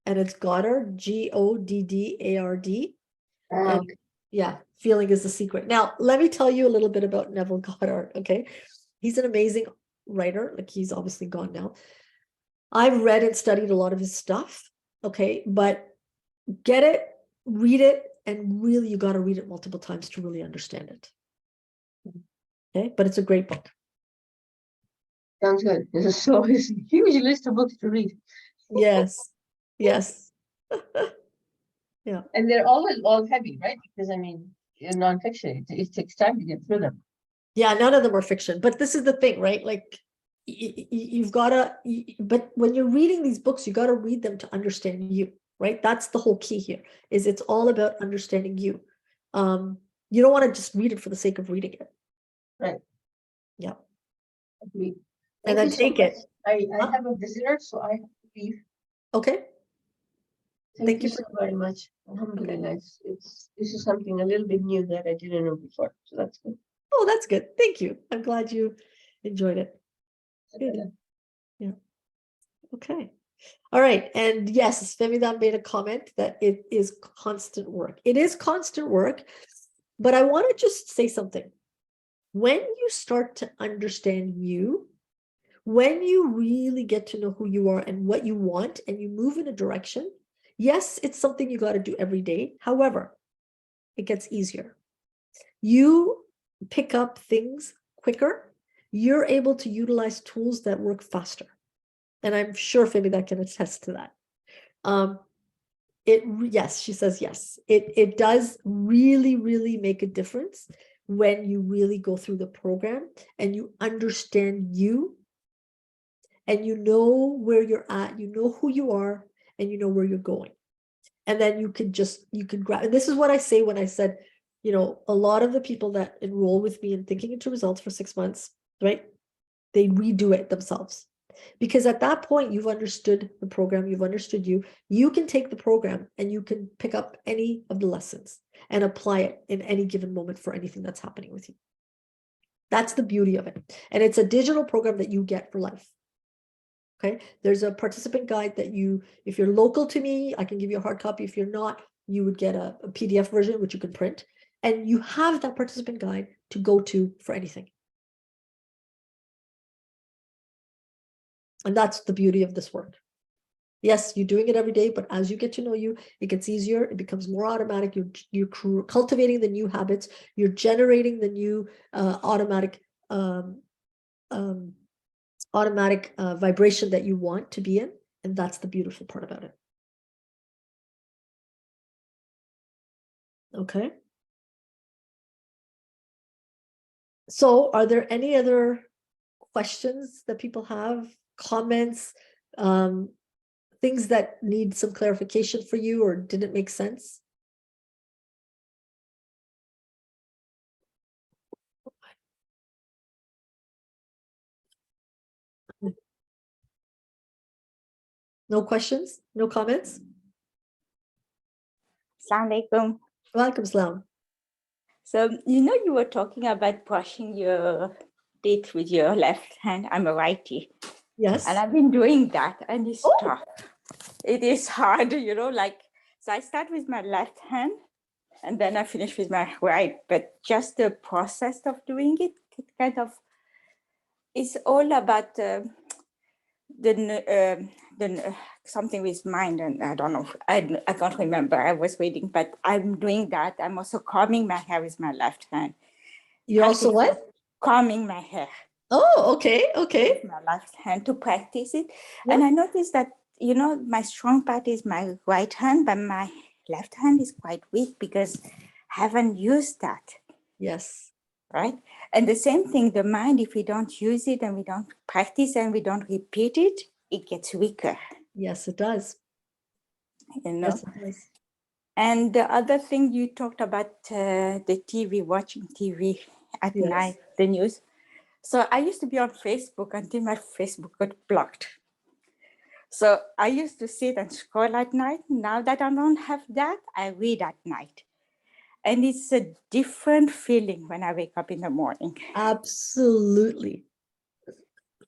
and it's Goddard, Goddard. Okay. Yeah, Feeling is the Secret. Now, let me tell you a little bit about Neville Goddard. Okay, he's an amazing writer. Like, he's obviously gone now. I've read and studied a lot of his stuff. Okay, but get it, read it, and really, you got to read it multiple times to really understand it. Okay, but it's a great book. Sounds good. This is so it's a huge list of books to read. Yes, yes. Yeah. And they're always all heavy, right? Because I mean, in nonfiction, it takes time to get through them. Yeah, none of them are fiction. But this is the thing, right? Like, you've got to, but when you're reading these books, you got to read them to understand you, right? That's the whole key here, is it's all about understanding you. You don't want to just read it for the sake of reading it. Right. Yeah. Agreed. And then take it. I have a visitor, so I have to leave. Okay. Thank you so very much. Alhamdulillah. This is something a little bit new that I didn't know before. So that's good. Oh, that's good. Thank you. I'm glad you enjoyed it. Good. Yeah. Okay. All right. And yes, Femidan made a comment that it is constant work. It is constant work, but I want to just say something. When you start to understand you, when you really get to know who you are and what you want, and you move in a direction, yes, it's something you got to do every day. However, it gets easier. You pick up things quicker. You're able to utilize tools that work faster. And I'm sure Femi can attest to that. Yes, she says yes. It does really, really make a difference when you really go through the program and you understand you, and you know where you're at, you know who you are, and you know where you're going. And then you can grab, and this is what I say when I said, a lot of the people that enroll with me in Thinking Into Results for 6 months, right? They redo it themselves. Because at that point, you've understood the program, you've understood you. You can take the program and you can pick up any of the lessons and apply it in any given moment for anything that's happening with you. That's the beauty of it. And it's a digital program that you get for life. Okay, there's a participant guide that if you're local to me, I can give you a hard copy. If you're not, you would get a PDF version, which you can print. And you have that participant guide to go to for anything. And that's the beauty of this work. Yes, you're doing it every day, but as you get to know you, it gets easier. It becomes more automatic. You're cultivating the new habits. You're generating the new automatic vibration that you want to be in. And that's the beautiful part about it. Okay. So are there any other questions that people have, comments, things that need some clarification for you or didn't make sense? No questions? No comments? Assalamualaikum. Welcome, Salam. So, you were talking about brushing your teeth with your left hand. I'm a righty. Yes. And I've been doing that, and it's Oh. tough. It is hard, so I start with my left hand, and then I finish with my right. But just the process of doing it kind of, it's all about something with mind, and I don't know, I can't remember. I was reading, but I'm doing that. I'm also combing my hair with my left hand. You're also what? Combing my hair. Oh, okay, okay. With my left hand to practice it. Yeah. And I noticed that, my strong part is my right hand, but my left hand is quite weak because I haven't used that. Yes. Right? And the same thing, the mind, if we don't use it and we don't practice and we don't repeat it, it gets weaker. Yes, it does. Yes, it does. And the other thing you talked about, the TV, watching TV at night, the news. So I used to be on Facebook until my Facebook got blocked. So I used to sit and scroll at night. Now that I don't have that, I read at night. And it's a different feeling when I wake up in the morning. Absolutely.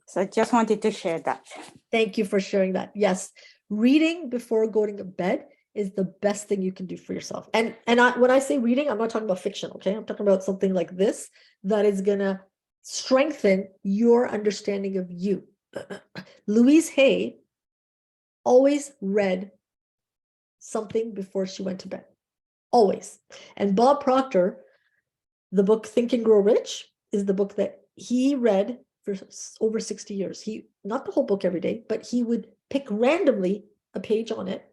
So I just wanted to share that. Thank you for sharing that. Yes, reading before going to bed is the best thing you can do for yourself. And when I say reading, I'm not talking about fiction, okay? I'm talking about something like this that is going to strengthen your understanding of you. Louise Hay always read something before she went to bed. Always. And Bob Proctor, the book Think and Grow Rich, is the book that he read for over 60 years. Not the whole book every day, but he would pick randomly a page on it,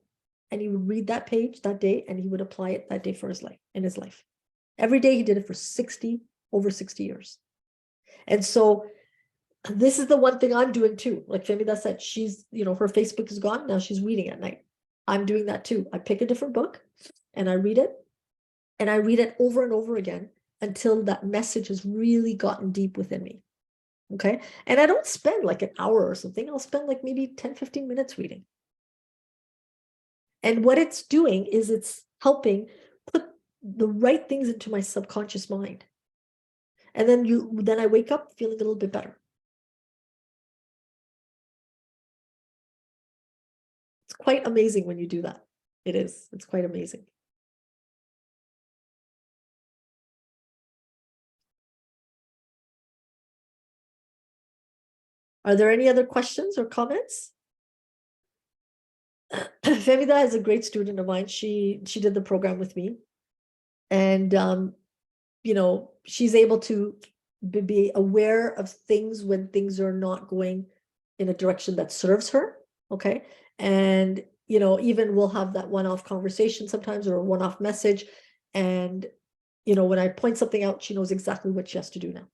and he would read that page that day, and he would apply it that day for his life. Every day he did it for over 60 years. And so this is the one thing I'm doing too. Like Femida said, she's, her Facebook is gone. Now she's reading at night. I'm doing that too. I pick a different book and I read it, and I read it over and over again until that message has really gotten deep within me. Okay. And I don't spend like an hour or something. I'll spend like maybe 10, 15 minutes reading. And what it's doing is it's helping put the right things into my subconscious mind. And then I wake up feeling a little bit better. It's quite amazing when you do that. It is. It's quite amazing. Are there any other questions or comments? Femida is a great student of mine. She did the program with me. And, she's able to be aware of things when things are not going in a direction that serves her. Okay. And, even we'll have that one-off conversation sometimes, or a one-off message. And, when I point something out, she knows exactly what she has to do now.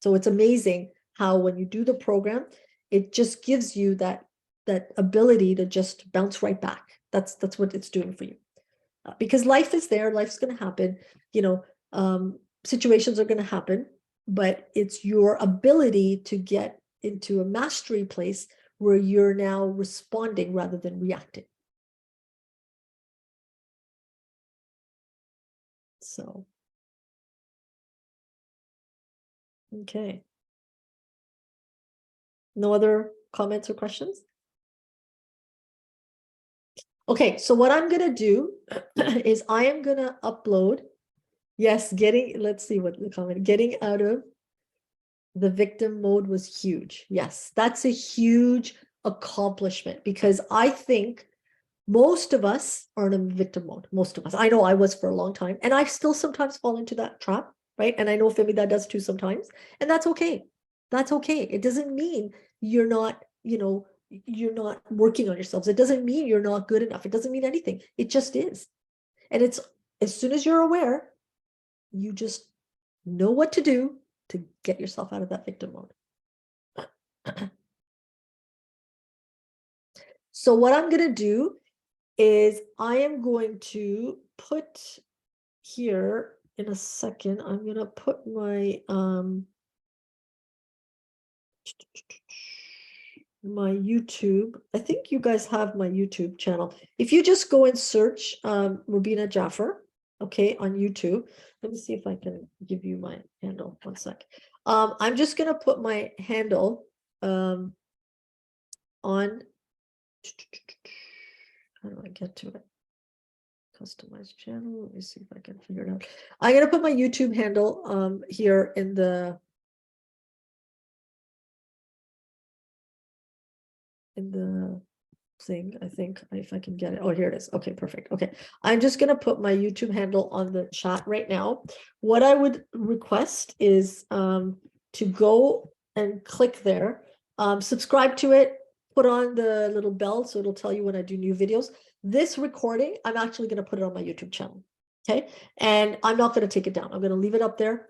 So it's amazing how when you do the program, it just gives you that ability to just bounce right back. That's what it's doing for you. Because life is there, life's going to happen, situations are going to happen, but it's your ability to get into a mastery place where you're now responding rather than reacting. So, okay. No other comments or questions? Okay, so what I'm going to do is I am going to upload, yes, let's see what the comment, getting out of the victim mode was huge. Yes, that's a huge accomplishment, because I think most of us are in a victim mode. Most of us. I know I was for a long time, and I still sometimes fall into that trap, right? And I know Femida does too sometimes, and that's okay. That's okay. It doesn't mean you're not, you're not working on yourselves. It doesn't mean you're not good enough. It doesn't mean anything. It just is. And it's, as soon as you're aware, you just know what to do to get yourself out of that victim mode. So what I'm going to do is I am going to put here in a second, I'm going to put my my YouTube. I think you guys have my YouTube channel. If you just go and search Rubina Jaffer, okay, on YouTube. Let me see if I can give you my handle. One sec. I'm just gonna put my handle on. How do I get to it? Customize channel. Let me see if I can figure it out. I'm gonna put my YouTube handle here in the thing, I think, if I can get it. Oh, here it is. Okay, perfect. Okay, I'm just gonna put my YouTube handle on the chat right now. What I would request is to go and click there, subscribe to it, put on the little bell so it'll tell you when I do new videos. This recording, I'm actually gonna put it on my YouTube channel. Okay, and I'm not gonna take it down. I'm gonna leave it up there.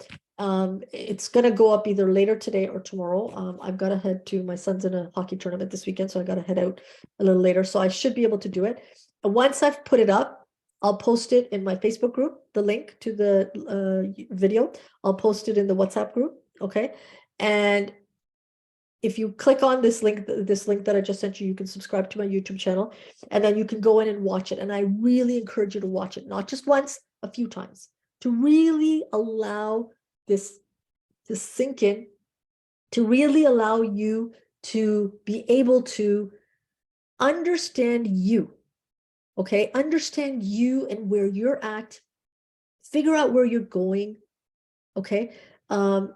It's gonna go up either later today or tomorrow. I've got to head to my son's in a hockey tournament this weekend, so I got to head out a little later. So I should be able to do it. And once I've put it up, I'll post it in my Facebook group, the link to the video. I'll post it in the WhatsApp group. Okay. And if you click on this link that I just sent you, you can subscribe to my YouTube channel, and then you can go in and watch it. And I really encourage you to watch it, not just once, a few times, to really allow this to sink in, to really allow you to be able to understand you. Okay, understand you and where you're at, figure out where you're going. Okay,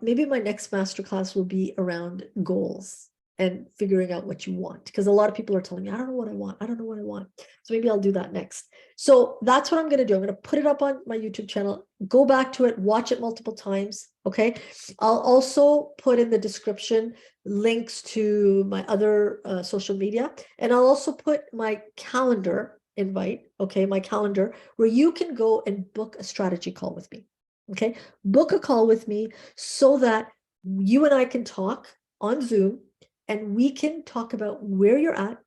maybe my next masterclass will be around goals and figuring out what you want, because a lot of people are telling me, I don't know what I want. I don't know what I want. So maybe I'll do that next. So that's what I'm going to do. I'm going to put it up on my YouTube channel, go back to it, watch it multiple times. Okay. I'll also put in the description links to my other social media, and I'll also put my calendar invite. Okay. My calendar, where you can go and book a strategy call with me. Okay. Book a call with me so that you and I can talk on Zoom, and we can talk about where you're at.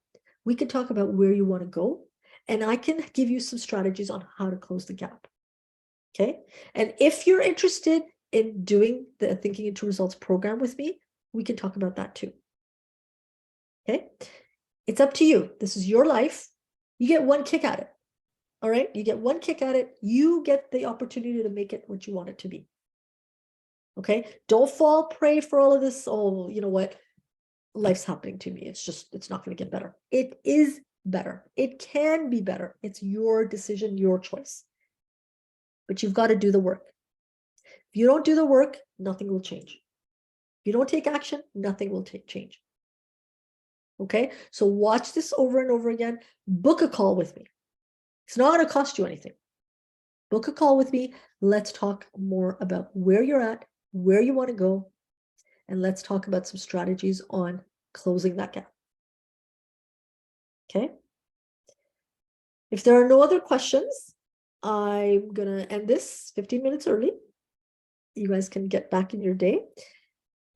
We can talk about where you want to go, and I can give you some strategies on how to close the gap. Okay. And if you're interested in doing the Thinking into Results program with me, we can talk about that too. Okay. It's up to you. This is your life. You get one kick at it. All right. You get one kick at it. You get the opportunity to make it what you want it to be. Okay. Don't fall prey for all of this. Oh, you know what? Life's happening to me. It's not going to get better. It is better. It can be better. It's your decision, your choice. But you've got to do the work. If you don't do the work, nothing will change. If you don't take action, nothing will change. Okay. So watch this over and over again. Book a call with me. It's not going to cost you anything. Book a call with me. Let's talk more about where you're at, where you want to go, and let's talk about some strategies on closing that gap. Okay. If there are no other questions, I'm going to end this 15 minutes early. You guys can get back in your day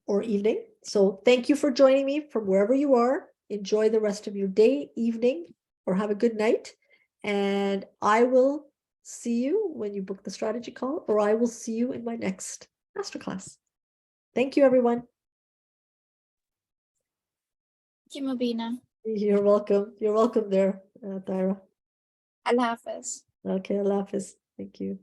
or evening. So thank you for joining me from wherever you are. Enjoy the rest of your day, evening, or have a good night. And I will see you when you book the strategy call, or I will see you in my next masterclass. Thank you, everyone. Thank you, Mubina. You're welcome. You're welcome there, Tyra. Allah Hafiz. Okay, Allah Hafiz. Thank you.